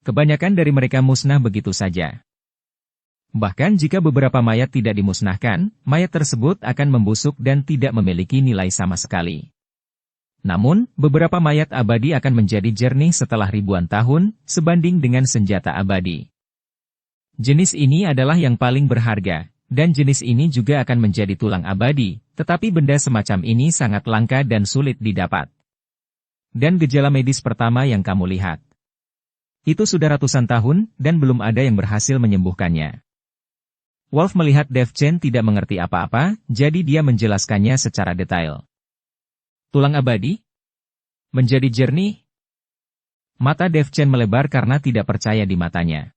Kebanyakan dari mereka musnah begitu saja. Bahkan jika beberapa mayat tidak dimusnahkan, mayat tersebut akan membusuk dan tidak memiliki nilai sama sekali. Namun, beberapa mayat abadi akan menjadi jernih setelah ribuan tahun, sebanding dengan senjata abadi. Jenis ini adalah yang paling berharga, dan jenis ini juga akan menjadi tulang abadi, tetapi benda semacam ini sangat langka dan sulit didapat. Dan gejala medis pertama yang kamu lihat. Itu sudah ratusan tahun, dan belum ada yang berhasil menyembuhkannya. Wolf melihat Dev Chen tidak mengerti apa-apa, jadi dia menjelaskannya secara detail. Tulang abadi? Menjadi jernih? Mata Dev Chen melebar karena tidak percaya di matanya.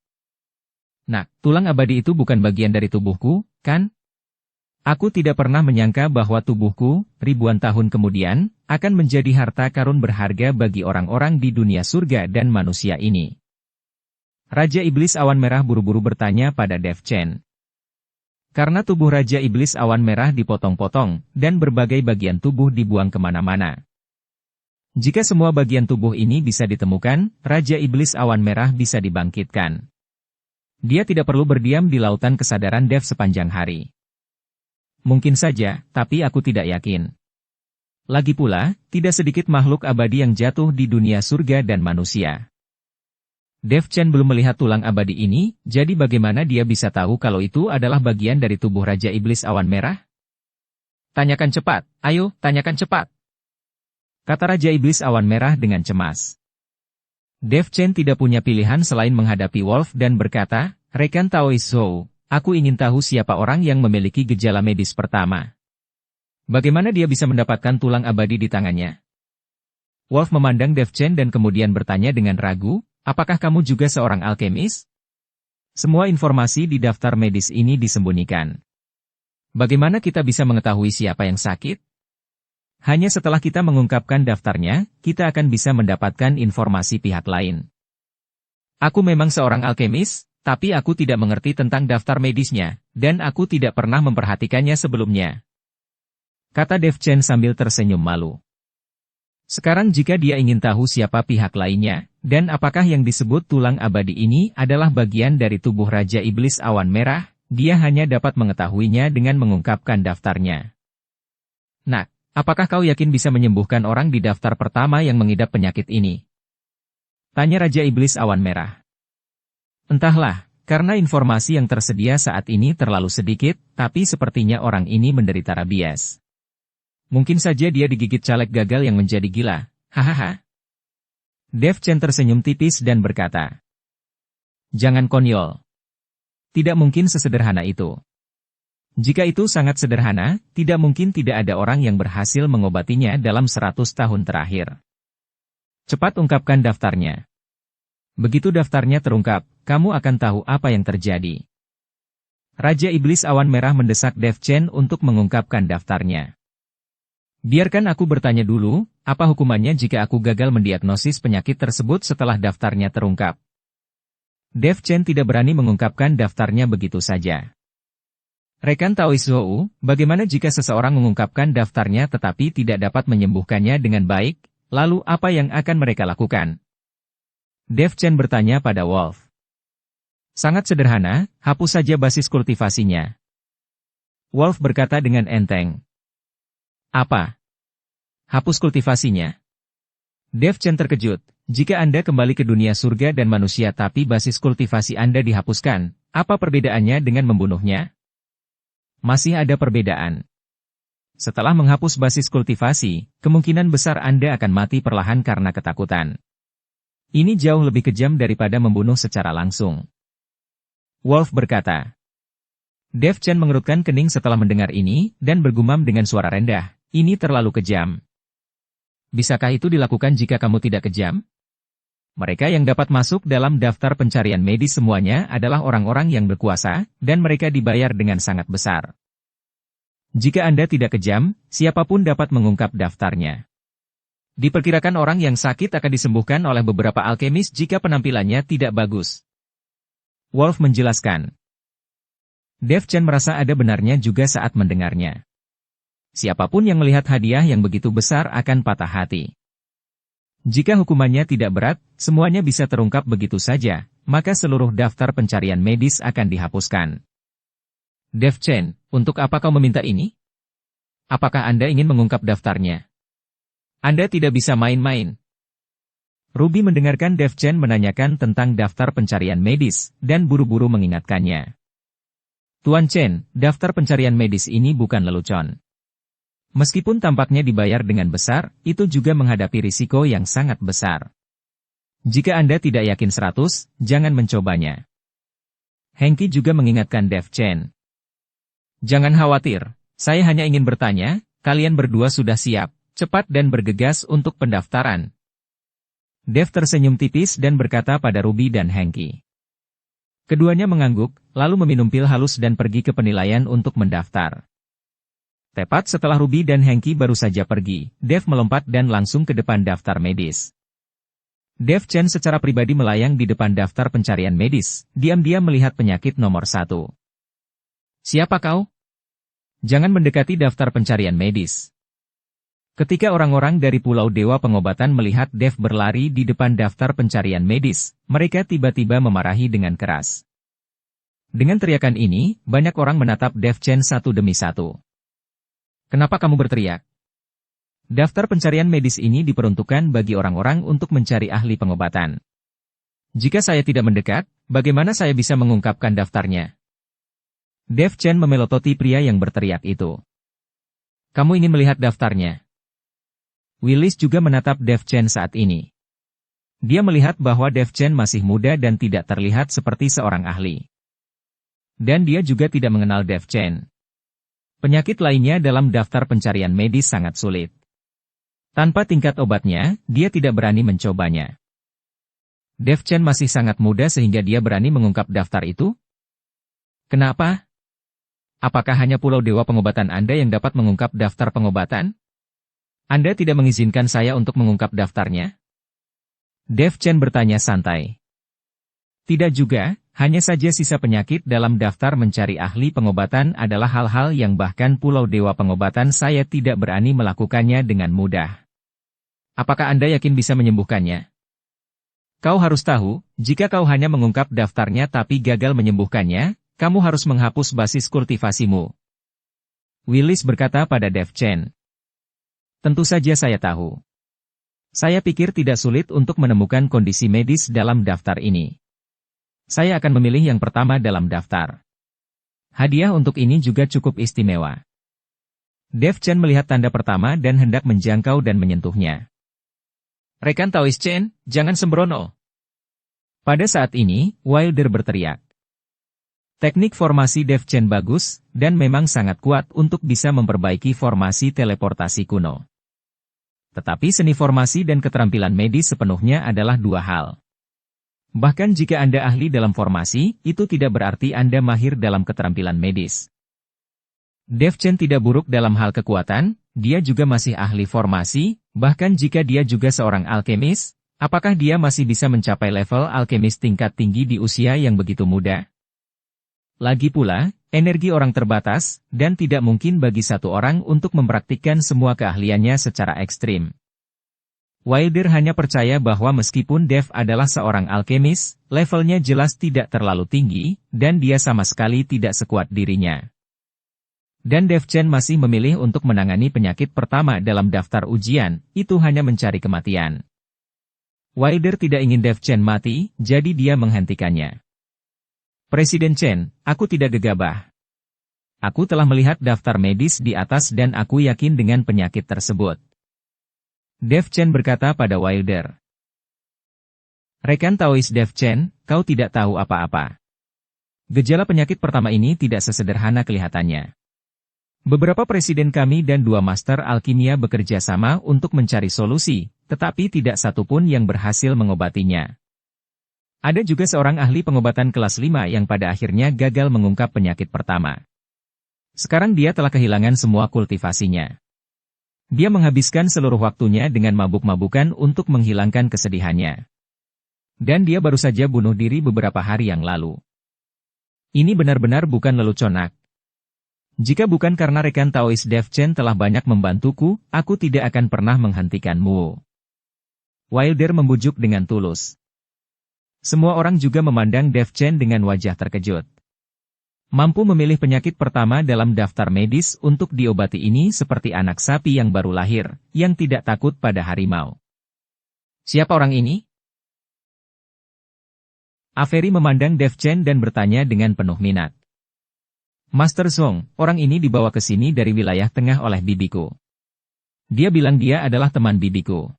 Nah, tulang abadi itu bukan bagian dari tubuhku, kan? Aku tidak pernah menyangka bahwa tubuhku, ribuan tahun kemudian, akan menjadi harta karun berharga bagi orang-orang di dunia surga dan manusia ini. Raja Iblis Awan Merah buru-buru bertanya pada Dev Chen. Karena tubuh Raja Iblis Awan Merah dipotong-potong, dan berbagai bagian tubuh dibuang kemana-mana. Jika semua bagian tubuh ini bisa ditemukan, Raja Iblis Awan Merah bisa dibangkitkan. Dia tidak perlu berdiam di lautan kesadaran Dev sepanjang hari. Mungkin saja, tapi aku tidak yakin. Lagi pula, tidak sedikit makhluk abadi yang jatuh di dunia surga dan manusia. Dev Chen belum melihat tulang abadi ini, jadi bagaimana dia bisa tahu kalau itu adalah bagian dari tubuh Raja Iblis Awan Merah? Tanyakan cepat, ayo, tanyakan cepat. Kata Raja Iblis Awan Merah dengan cemas. Dev Chen tidak punya pilihan selain menghadapi Wolf dan berkata, Rekan Taois Zhou, aku ingin tahu siapa orang yang memiliki gejala medis pertama. Bagaimana dia bisa mendapatkan tulang abadi di tangannya? Wolf memandang Dev Chen dan kemudian bertanya dengan ragu, apakah kamu juga seorang alkemis? Semua informasi di daftar medis ini disembunyikan. Bagaimana kita bisa mengetahui siapa yang sakit? Hanya setelah kita mengungkapkan daftarnya, kita akan bisa mendapatkan informasi pihak lain. Aku memang seorang alkemis, tapi aku tidak mengerti tentang daftar medisnya, dan aku tidak pernah memperhatikannya sebelumnya. Kata Dev Chen sambil tersenyum malu. Sekarang jika dia ingin tahu siapa pihak lainnya, dan apakah yang disebut tulang abadi ini adalah bagian dari tubuh Raja Iblis Awan Merah, dia hanya dapat mengetahuinya dengan mengungkapkan daftarnya. Nak, apakah kau yakin bisa menyembuhkan orang di daftar pertama yang mengidap penyakit ini? Tanya Raja Iblis Awan Merah. Entahlah, karena informasi yang tersedia saat ini terlalu sedikit, tapi sepertinya orang ini menderita rabies. Mungkin saja dia digigit caleg gagal yang menjadi gila, hahaha. Dev Chen tersenyum tipis dan berkata, Jangan konyol. Tidak mungkin sesederhana itu. Jika itu sangat sederhana, tidak mungkin tidak ada orang yang berhasil mengobatinya dalam 100 tahun terakhir. Cepat ungkapkan daftarnya. Begitu daftarnya terungkap, kamu akan tahu apa yang terjadi. Raja Iblis Awan Merah mendesak Dev Chen untuk mengungkapkan daftarnya. Biarkan aku bertanya dulu, apa hukumannya jika aku gagal mendiagnosis penyakit tersebut setelah daftarnya terungkap? Dev Chen tidak berani mengungkapkan daftarnya begitu saja. Rekan Taois Zhou, bagaimana jika seseorang mengungkapkan daftarnya tetapi tidak dapat menyembuhkannya dengan baik, lalu apa yang akan mereka lakukan? Dev Chen bertanya pada Wolf. Sangat sederhana, hapus saja basis kultivasinya. Wolf berkata dengan enteng. Apa? Hapus kultivasinya? Dev Chen terkejut, jika Anda kembali ke dunia surga dan manusia tapi basis kultivasi Anda dihapuskan, apa perbedaannya dengan membunuhnya? Masih ada perbedaan. Setelah menghapus basis kultivasi, kemungkinan besar Anda akan mati perlahan karena ketakutan. Ini jauh lebih kejam daripada membunuh secara langsung. Wolf berkata. Dev Chen mengerutkan kening setelah mendengar ini, dan bergumam dengan suara rendah, ini terlalu kejam. Bisakah itu dilakukan jika kamu tidak kejam? Mereka yang dapat masuk dalam daftar pencarian medis semuanya adalah orang-orang yang berkuasa, dan mereka dibayar dengan sangat besar. Jika Anda tidak kejam, siapapun dapat mengungkap daftarnya. Diperkirakan orang yang sakit akan disembuhkan oleh beberapa alkemis jika penampilannya tidak bagus. Wolf menjelaskan. Dev Chen merasa ada benarnya juga saat mendengarnya. Siapapun yang melihat hadiah yang begitu besar akan patah hati. Jika hukumannya tidak berat, semuanya bisa terungkap begitu saja, maka seluruh daftar pencarian medis akan dihapuskan. Dev Chen, untuk apa kau meminta ini? Apakah Anda ingin mengungkap daftarnya? Anda tidak bisa main-main. Ruby mendengarkan Dev Chen menanyakan tentang daftar pencarian medis, dan buru-buru mengingatkannya. Tuan Chen, daftar pencarian medis ini bukan lelucon. Meskipun tampaknya dibayar dengan besar, itu juga menghadapi risiko yang sangat besar. Jika Anda tidak yakin 100, jangan mencobanya. Hengki juga mengingatkan Dev Chen. Jangan khawatir, saya hanya ingin bertanya, kalian berdua sudah siap, cepat dan bergegas untuk pendaftaran. Dev tersenyum tipis dan berkata pada Ruby dan Hengki. Keduanya mengangguk, lalu meminum pil halus dan pergi ke penilaian untuk mendaftar. Tepat setelah Ruby dan Hengki baru saja pergi, Dev melompat dan langsung ke depan daftar medis. Dev Chen secara pribadi melayang di depan daftar pencarian medis, diam-diam melihat penyakit nomor 1. Siapa kau? Jangan mendekati daftar pencarian medis. Ketika orang-orang dari Pulau Dewa Pengobatan melihat Dev berlari di depan daftar pencarian medis, mereka tiba-tiba memarahi dengan keras. Dengan teriakan ini, banyak orang menatap Dev Chen satu demi satu. Kenapa kamu berteriak? Daftar pencarian medis ini diperuntukkan bagi orang-orang untuk mencari ahli pengobatan. Jika saya tidak mendekat, bagaimana saya bisa mengungkapkan daftarnya? Dev Chen memelototi pria yang berteriak itu. Kamu ingin melihat daftarnya? Willis juga menatap Dev Chen saat ini. Dia melihat bahwa Dev Chen masih muda dan tidak terlihat seperti seorang ahli. Dan dia juga tidak mengenal Dev Chen. Penyakit lainnya dalam daftar pencarian medis sangat sulit. Tanpa tingkat obatnya, dia tidak berani mencobanya. Dev Chen masih sangat muda sehingga dia berani mengungkap daftar itu? Kenapa? Apakah hanya Pulau Dewa Pengobatan Anda yang dapat mengungkap daftar pengobatan? Anda tidak mengizinkan saya untuk mengungkap daftarnya? Dev Chen bertanya santai. Tidak juga, hanya saja sisa penyakit dalam daftar mencari ahli pengobatan adalah hal-hal yang bahkan Pulau Dewa Pengobatan saya tidak berani melakukannya dengan mudah. Apakah Anda yakin bisa menyembuhkannya? Kau harus tahu, jika kau hanya mengungkap daftarnya tapi gagal menyembuhkannya, kamu harus menghapus basis kultivasimu. Willis berkata pada Dev Chen. Tentu saja saya tahu. Saya pikir tidak sulit untuk menemukan kondisi medis dalam daftar ini. Saya akan memilih yang pertama dalam daftar. Hadiah untuk ini juga cukup istimewa. Dev Chen melihat tanda pertama dan hendak menjangkau dan menyentuhnya. Rekan Taois Chen, jangan sembrono. Pada saat ini, Wilder berteriak. Teknik formasi Dev Chen bagus, dan memang sangat kuat untuk bisa memperbaiki formasi teleportasi kuno. Tetapi seni formasi dan keterampilan medis sepenuhnya adalah dua hal. Bahkan jika Anda ahli dalam formasi, itu tidak berarti Anda mahir dalam keterampilan medis. Dev Chen tidak buruk dalam hal kekuatan, dia juga masih ahli formasi, bahkan jika dia juga seorang alkemis, apakah dia masih bisa mencapai level alkemis tingkat tinggi di usia yang begitu muda? Lagi pula, energi orang terbatas, dan tidak mungkin bagi satu orang untuk mempraktikkan semua keahliannya secara ekstrim. Wilder hanya percaya bahwa meskipun Dev adalah seorang alkemis, levelnya jelas tidak terlalu tinggi, dan dia sama sekali tidak sekuat dirinya. Dan Dev Chen masih memilih untuk menangani penyakit pertama dalam daftar ujian, itu hanya mencari kematian. Wilder tidak ingin Dev Chen mati, jadi dia menghentikannya. Presiden Chen, aku tidak gegabah. Aku telah melihat daftar medis di atas dan aku yakin dengan penyakit tersebut. Dev Chen berkata pada Wilder. Rekan Taois Dev Chen, kau tidak tahu apa-apa. Gejala penyakit pertama ini tidak sesederhana kelihatannya. Beberapa presiden kami dan 2 master alkimia bekerja sama untuk mencari solusi, tetapi tidak satu pun yang berhasil mengobatinya. Ada juga seorang ahli pengobatan kelas 5 yang pada akhirnya gagal mengungkap penyakit pertama. Sekarang dia telah kehilangan semua kultivasinya. Dia menghabiskan seluruh waktunya dengan mabuk-mabukan untuk menghilangkan kesedihannya. Dan dia baru saja bunuh diri beberapa hari yang lalu. Ini benar-benar bukan leluconak. Jika bukan karena rekan Taois Dev Chen telah banyak membantuku, aku tidak akan pernah menghentikanmu. Wilder membujuk dengan tulus. Semua orang juga memandang Dev Chen dengan wajah terkejut. Mampu memilih penyakit pertama dalam daftar medis untuk diobati ini seperti anak sapi yang baru lahir, yang tidak takut pada harimau. Siapa orang ini? Avery memandang Dev Chen dan bertanya dengan penuh minat. Master Zhong, orang ini dibawa ke sini dari wilayah tengah oleh bibiku. Dia bilang dia adalah teman bibiku.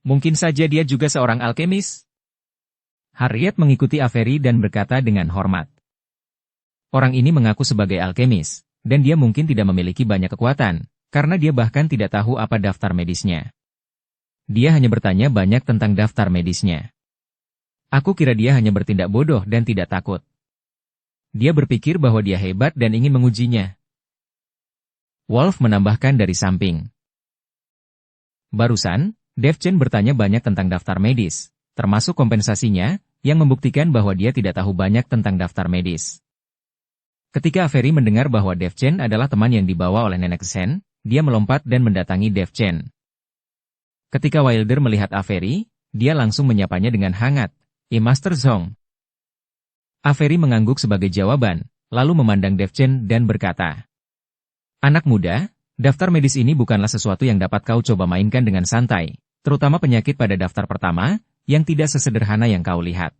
Mungkin saja dia juga seorang alkemis? Harriet mengikuti Avery dan berkata dengan hormat. Orang ini mengaku sebagai alkemis, dan dia mungkin tidak memiliki banyak kekuatan, karena dia bahkan tidak tahu apa daftar medisnya. Dia hanya bertanya banyak tentang daftar medisnya. Aku kira dia hanya bertindak bodoh dan tidak takut. Dia berpikir bahwa dia hebat dan ingin mengujinya. Wolf menambahkan dari samping. Barusan, Dev Chen bertanya banyak tentang daftar medis, termasuk kompensasinya, yang membuktikan bahwa dia tidak tahu banyak tentang daftar medis. Ketika Avery mendengar bahwa Dev Chen adalah teman yang dibawa oleh Nenek Zhen, dia melompat dan mendatangi Dev Chen. Ketika Wilder melihat Avery, dia langsung menyapanya dengan hangat, Master Zhong." Avery mengangguk sebagai jawaban, lalu memandang Dev Chen dan berkata, "Anak muda, daftar medis ini bukanlah sesuatu yang dapat kau coba mainkan dengan santai, terutama penyakit pada daftar pertama, yang tidak sesederhana yang kau lihat.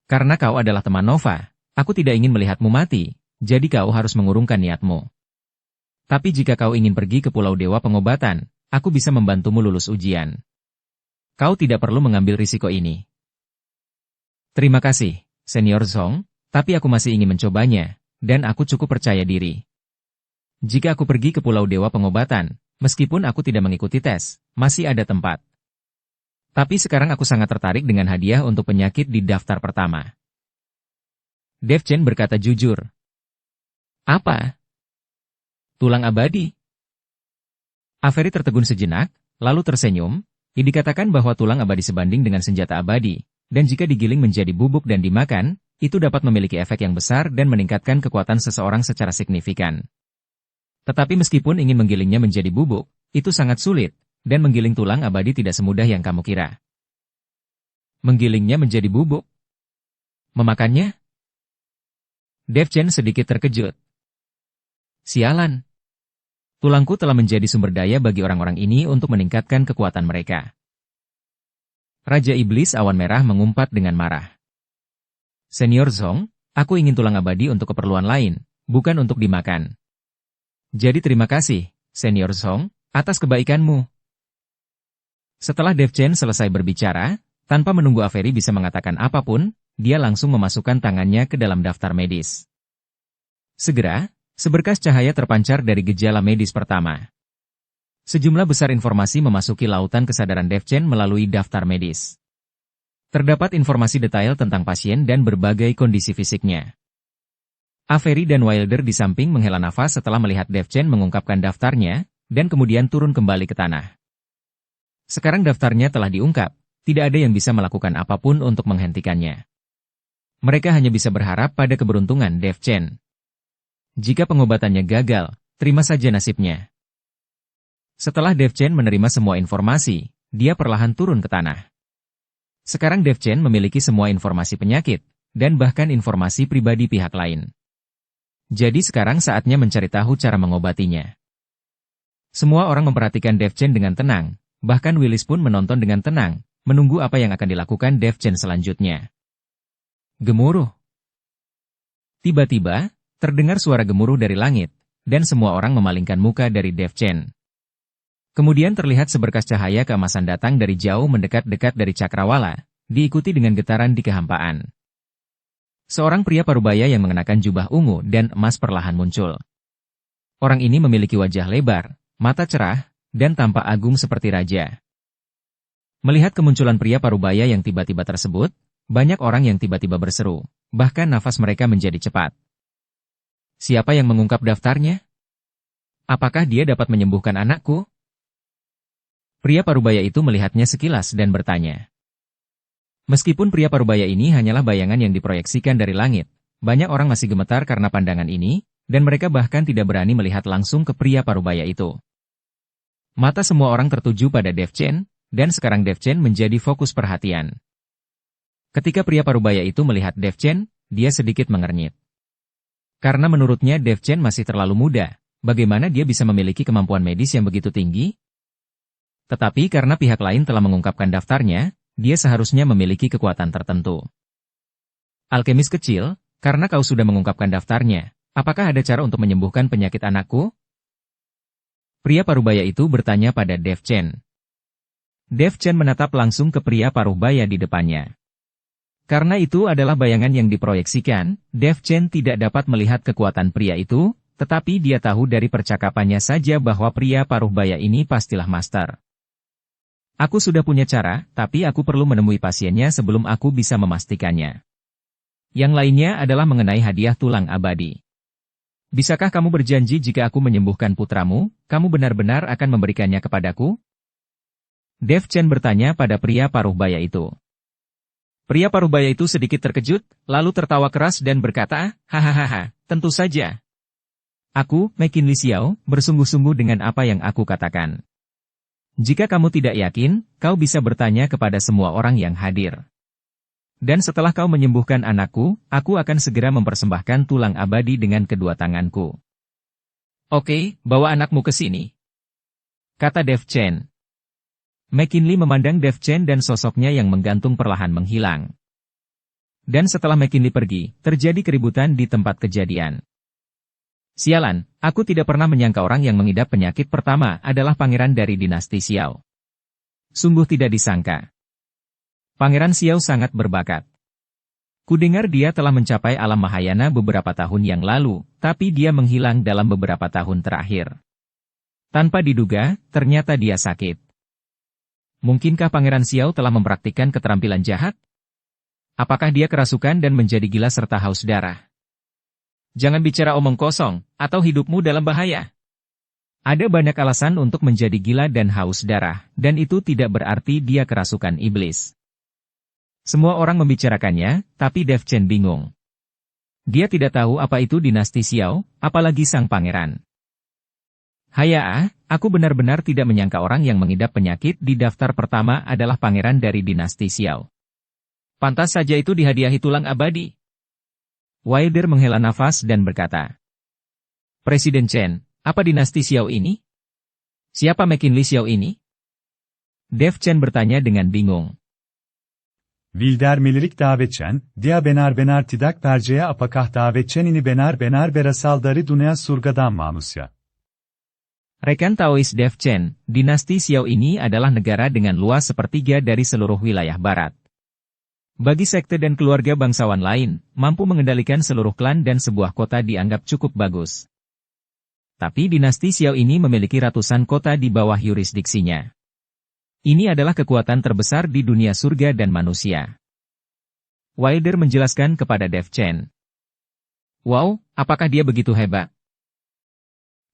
Karena kau adalah teman Nova, aku tidak ingin melihatmu mati, jadi kau harus mengurungkan niatmu. Tapi jika kau ingin pergi ke Pulau Dewa Pengobatan, aku bisa membantumu lulus ujian. Kau tidak perlu mengambil risiko ini." "Terima kasih, Senior Zhong, tapi aku masih ingin mencobanya, dan aku cukup percaya diri. Jika aku pergi ke Pulau Dewa Pengobatan, meskipun aku tidak mengikuti tes, masih ada tempat. Tapi sekarang aku sangat tertarik dengan hadiah untuk penyakit di daftar pertama." Dev Chen berkata jujur. "Apa?" "Tulang abadi." Avery tertegun sejenak, lalu tersenyum. Dikatakan bahwa tulang abadi sebanding dengan senjata abadi, dan jika digiling menjadi bubuk dan dimakan, itu dapat memiliki efek yang besar dan meningkatkan kekuatan seseorang secara signifikan. Tetapi meskipun ingin menggilingnya menjadi bubuk, itu sangat sulit, dan menggiling tulang abadi tidak semudah yang kamu kira." "Menggilingnya menjadi bubuk? Memakannya?" Dev Chen sedikit terkejut. "Sialan. Tulangku telah menjadi sumber daya bagi orang-orang ini untuk meningkatkan kekuatan mereka." Raja Iblis Awan Merah mengumpat dengan marah. "Senior Zhong, aku ingin tulang abadi untuk keperluan lain, bukan untuk dimakan. Jadi terima kasih, Senior Zhong, atas kebaikanmu." Setelah Dev Chen selesai berbicara, tanpa menunggu Avery bisa mengatakan apapun, dia langsung memasukkan tangannya ke dalam daftar medis. Segera, seberkas cahaya terpancar dari gejala medis pertama. Sejumlah besar informasi memasuki lautan kesadaran Dev Chen melalui daftar medis. Terdapat informasi detail tentang pasien dan berbagai kondisi fisiknya. Avery dan Wilder di samping menghela nafas setelah melihat Dev Chen mengungkapkan daftarnya, dan kemudian turun kembali ke tanah. Sekarang daftarnya telah diungkap, tidak ada yang bisa melakukan apapun untuk menghentikannya. Mereka hanya bisa berharap pada keberuntungan Dev Chen. Jika pengobatannya gagal, terima saja nasibnya. Setelah Dev Chen menerima semua informasi, dia perlahan turun ke tanah. Sekarang Dev Chen memiliki semua informasi penyakit, dan bahkan informasi pribadi pihak lain. Jadi sekarang saatnya mencari tahu cara mengobatinya. Semua orang memperhatikan Dev Chen dengan tenang, bahkan Willis pun menonton dengan tenang, menunggu apa yang akan dilakukan Dev Chen selanjutnya. Gemuruh. Tiba-tiba, terdengar suara gemuruh dari langit, dan semua orang memalingkan muka dari Dev Chen. Kemudian terlihat seberkas cahaya keemasan datang dari jauh mendekat-dekat dari cakrawala, diikuti dengan getaran di kehampaan. Seorang pria parubaya yang mengenakan jubah ungu dan emas perlahan muncul. Orang ini memiliki wajah lebar, mata cerah, dan tampak agung seperti raja. Melihat kemunculan pria parubaya yang tiba-tiba tersebut, banyak orang yang tiba-tiba berseru, bahkan nafas mereka menjadi cepat. Siapa yang mengungkap daftarnya? Apakah dia dapat menyembuhkan anakku? Pria parubaya itu melihatnya sekilas dan bertanya. Meskipun pria parubaya ini hanyalah bayangan yang diproyeksikan dari langit, banyak orang masih gemetar karena pandangan ini, dan mereka bahkan tidak berani melihat langsung ke pria parubaya itu. Mata semua orang tertuju pada Dev Chen, dan sekarang Dev Chen menjadi fokus perhatian. Ketika pria parubaya itu melihat Dev Chen, dia sedikit mengernyit. Karena menurutnya Dev Chen masih terlalu muda, bagaimana dia bisa memiliki kemampuan medis yang begitu tinggi? Tetapi karena pihak lain telah mengungkapkan daftarnya, dia seharusnya memiliki kekuatan tertentu. Alkemis kecil, karena kau sudah mengungkapkan daftarnya, apakah ada cara untuk menyembuhkan penyakit anakku? Pria parubaya itu bertanya pada Dev Chen. Dev Chen menatap langsung ke pria parubaya di depannya. Karena itu adalah bayangan yang diproyeksikan, Dev Chen tidak dapat melihat kekuatan pria itu, tetapi dia tahu dari percakapannya saja bahwa pria parubaya ini pastilah master. Aku sudah punya cara, tapi aku perlu menemui pasiennya sebelum aku bisa memastikannya. Yang lainnya adalah mengenai hadiah tulang abadi. Bisakah kamu berjanji jika aku menyembuhkan putramu, kamu benar-benar akan memberikannya kepadaku? Dev Chen bertanya pada pria paruh baya itu. Pria paruh baya itu sedikit terkejut, lalu tertawa keras dan berkata, hahaha, tentu saja. Aku, McKinley Xiao, bersungguh-sungguh dengan apa yang aku katakan. Jika kamu tidak yakin, kau bisa bertanya kepada semua orang yang hadir. Dan setelah kau menyembuhkan anakku, aku akan segera mempersembahkan tulang abadi dengan kedua tanganku. Oke, bawa anakmu ke sini, kata Dev Chen. McKinley memandang Dev Chen dan sosoknya yang menggantung perlahan menghilang. Dan setelah McKinley pergi, terjadi keributan di tempat kejadian. Sialan, aku tidak pernah menyangka orang yang mengidap penyakit pertama adalah pangeran dari dinasti Xiao. Sungguh tidak disangka. Pangeran Xiao sangat berbakat. Kudengar dia telah mencapai alam Mahayana beberapa tahun yang lalu, tapi dia menghilang dalam beberapa tahun terakhir. Tanpa diduga, ternyata dia sakit. Mungkinkah Pangeran Xiao telah mempraktikkan keterampilan jahat? Apakah dia kerasukan dan menjadi gila serta haus darah? Jangan bicara omong kosong, atau hidupmu dalam bahaya. Ada banyak alasan untuk menjadi gila dan haus darah, dan itu tidak berarti dia kerasukan iblis. Semua orang membicarakannya, tapi Dev Chen bingung. Dia tidak tahu apa itu dinasti Xiao, apalagi sang pangeran. Haya, aku benar-benar tidak menyangka orang yang mengidap penyakit di daftar pertama adalah pangeran dari dinasti Xiao. Pantas saja itu dihadiahi tulang abadi. Wilder menghela nafas dan berkata, Presiden Chen, apa dinasti Xiao ini? Siapa McKinley Xiao ini? Dev Chen bertanya dengan bingung. Wilder Milirik davet Chen, dia benar-benar tidak percaya apakah davet Chen ini benar-benar berasal dari dunia surga dan manusia. Rekan Taois Dev Chen, dinasti Xiao ini adalah negara dengan luas sepertiga dari seluruh wilayah barat. Bagi sekte dan keluarga bangsawan lain, mampu mengendalikan seluruh klan dan sebuah kota dianggap cukup bagus. Tapi dinasti Xiao ini memiliki ratusan kota di bawah yurisdiksinya. Ini adalah kekuatan terbesar di dunia surga dan manusia. Wilder menjelaskan kepada Dev Chen. Wow, apakah dia begitu hebat?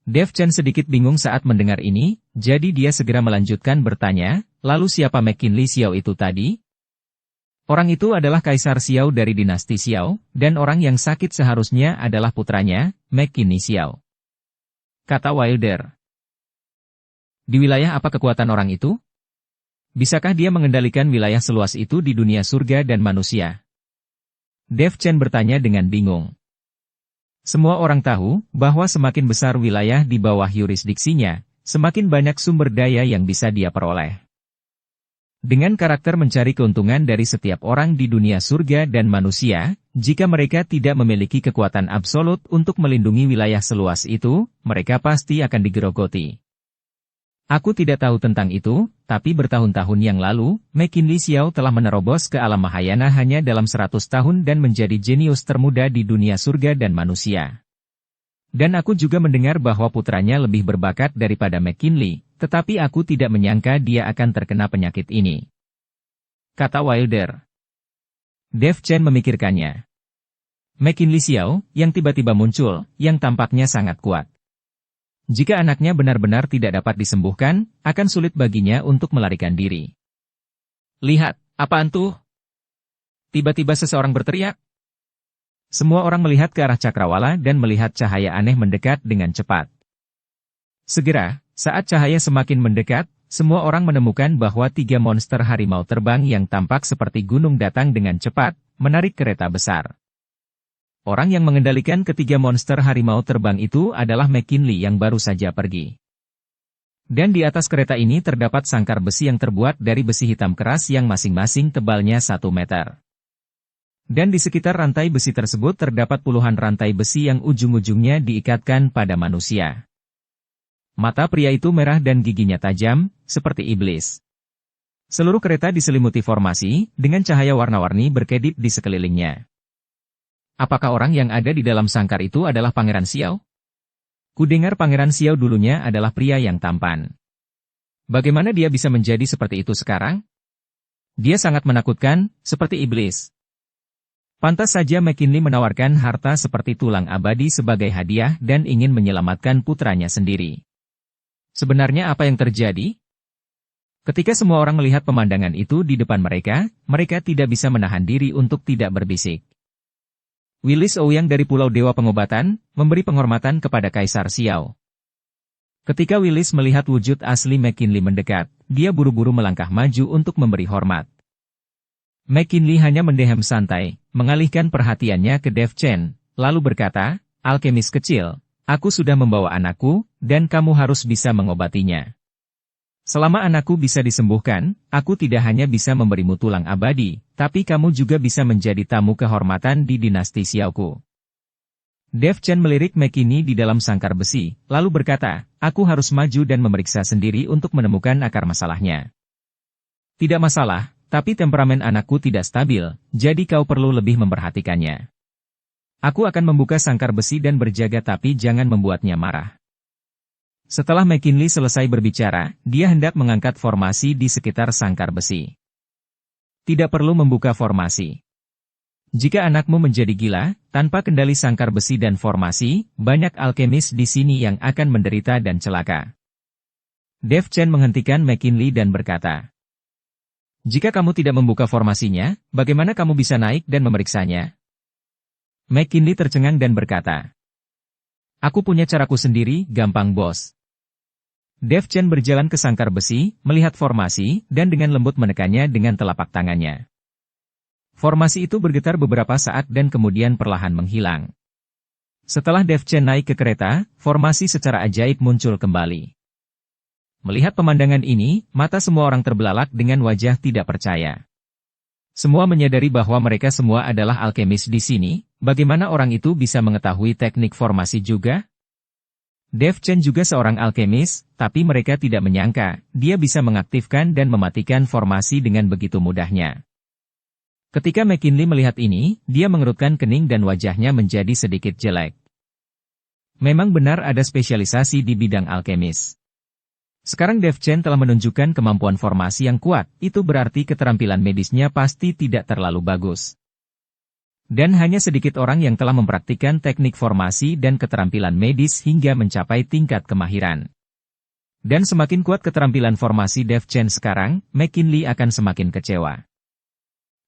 Dev Chen sedikit bingung saat mendengar ini, jadi dia segera melanjutkan bertanya, lalu siapa McKinley Xiao itu tadi? Orang itu adalah Kaisar Xiao dari dinasti Xiao, dan orang yang sakit seharusnya adalah putranya, McKinley Xiao. Kata Wilder. Di wilayah apa kekuatan orang itu? Bisakah dia mengendalikan wilayah seluas itu di dunia surga dan manusia? Dev Chen bertanya dengan bingung. Semua orang tahu bahwa semakin besar wilayah di bawah yurisdiksinya, semakin banyak sumber daya yang bisa dia peroleh. Dengan karakter mencari keuntungan dari setiap orang di dunia surga dan manusia, jika mereka tidak memiliki kekuatan absolut untuk melindungi wilayah seluas itu, mereka pasti akan digerogoti. Aku tidak tahu tentang itu, tapi bertahun-tahun yang lalu, McKinley Xiao telah menerobos ke alam Mahayana hanya dalam 100 tahun dan menjadi jenius termuda di dunia surga dan manusia. Dan aku juga mendengar bahwa putranya lebih berbakat daripada McKinley, tetapi aku tidak menyangka dia akan terkena penyakit ini. Kata Wilder. Dev Chen memikirkannya. McKinley Xiao, yang tiba-tiba muncul, yang tampaknya sangat kuat. Jika anaknya benar-benar tidak dapat disembuhkan, akan sulit baginya untuk melarikan diri. Lihat, apaan tuh? Tiba-tiba seseorang berteriak. Semua orang melihat ke arah cakrawala dan melihat cahaya aneh mendekat dengan cepat. Segera, saat cahaya semakin mendekat, semua orang menemukan bahwa 3 monster harimau terbang yang tampak seperti gunung datang dengan cepat, menarik kereta besar. Orang yang mengendalikan ketiga monster harimau terbang itu adalah McKinley yang baru saja pergi. Dan di atas kereta ini terdapat sangkar besi yang terbuat dari besi hitam keras yang masing-masing tebalnya 1 meter. Dan di sekitar rantai besi tersebut terdapat puluhan rantai besi yang ujung-ujungnya diikatkan pada manusia. Mata pria itu merah dan giginya tajam, seperti iblis. Seluruh kereta diselimuti formasi, dengan cahaya warna-warni berkedip di sekelilingnya. Apakah orang yang ada di dalam sangkar itu adalah Pangeran Xiao? Kudengar Pangeran Xiao dulunya adalah pria yang tampan. Bagaimana dia bisa menjadi seperti itu sekarang? Dia sangat menakutkan, seperti iblis. Pantas saja McKinley menawarkan harta seperti tulang abadi sebagai hadiah dan ingin menyelamatkan putranya sendiri. Sebenarnya apa yang terjadi? Ketika semua orang melihat pemandangan itu di depan mereka, mereka tidak bisa menahan diri untuk tidak berbisik. Willis Ouyang dari Pulau Dewa Pengobatan, memberi penghormatan kepada Kaisar Xiao. Ketika Willis melihat wujud asli McKinley mendekat, dia buru-buru melangkah maju untuk memberi hormat. McKinley hanya mendehem santai, mengalihkan perhatiannya ke Dev Chen, lalu berkata, "Alkemis kecil, aku sudah membawa anakku, dan kamu harus bisa mengobatinya. Selama anakku bisa disembuhkan, aku tidak hanya bisa memberimu tulang abadi, tapi kamu juga bisa menjadi tamu kehormatan di dinasti Xiaoku." Dev Chen melirik McKinley di dalam sangkar besi, lalu berkata, "Aku harus maju dan memeriksa sendiri untuk menemukan akar masalahnya." "Tidak masalah, tapi temperamen anakku tidak stabil, jadi kau perlu lebih memperhatikannya. Aku akan membuka sangkar besi dan berjaga tapi jangan membuatnya marah." Setelah McKinley selesai berbicara, dia hendak mengangkat formasi di sekitar sangkar besi. "Tidak perlu membuka formasi. Jika anakmu menjadi gila, tanpa kendali sangkar besi dan formasi, banyak alkemis di sini yang akan menderita dan celaka." Dev Chen menghentikan McKinley dan berkata, "Jika kamu tidak membuka formasinya, bagaimana kamu bisa naik dan memeriksanya?" McKinley tercengang dan berkata, "Aku punya caraku sendiri, gampang bos." Dev Chen berjalan ke sangkar besi, melihat formasi, dan dengan lembut menekannya dengan telapak tangannya. Formasi itu bergetar beberapa saat dan kemudian perlahan menghilang. Setelah Dev Chen naik ke kereta, formasi secara ajaib muncul kembali. Melihat pemandangan ini, mata semua orang terbelalak dengan wajah tidak percaya. Semua menyadari bahwa mereka semua adalah alkemis di sini, bagaimana orang itu bisa mengetahui teknik formasi juga? Dev Chen juga seorang alkemis, tapi mereka tidak menyangka, dia bisa mengaktifkan dan mematikan formasi dengan begitu mudahnya. Ketika McKinley melihat ini, dia mengerutkan kening dan wajahnya menjadi sedikit jelek. Memang benar ada spesialisasi di bidang alkemis. Sekarang Dev Chen telah menunjukkan kemampuan formasi yang kuat, itu berarti keterampilan medisnya pasti tidak terlalu bagus. Dan hanya sedikit orang yang telah mempraktikkan teknik formasi dan keterampilan medis hingga mencapai tingkat kemahiran. Dan semakin kuat keterampilan formasi Dev Chen sekarang, McKinley akan semakin kecewa.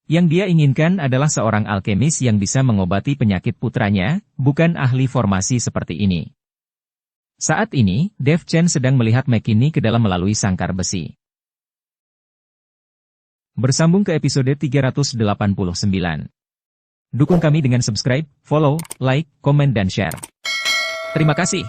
Yang dia inginkan adalah seorang alkemis yang bisa mengobati penyakit putranya, bukan ahli formasi seperti ini. Saat ini, Dev Chen sedang melihat McKinley ke dalam melalui sangkar besi. Bersambung ke episode 389. Dukung kami dengan subscribe, follow, like, komen dan share. Terima kasih.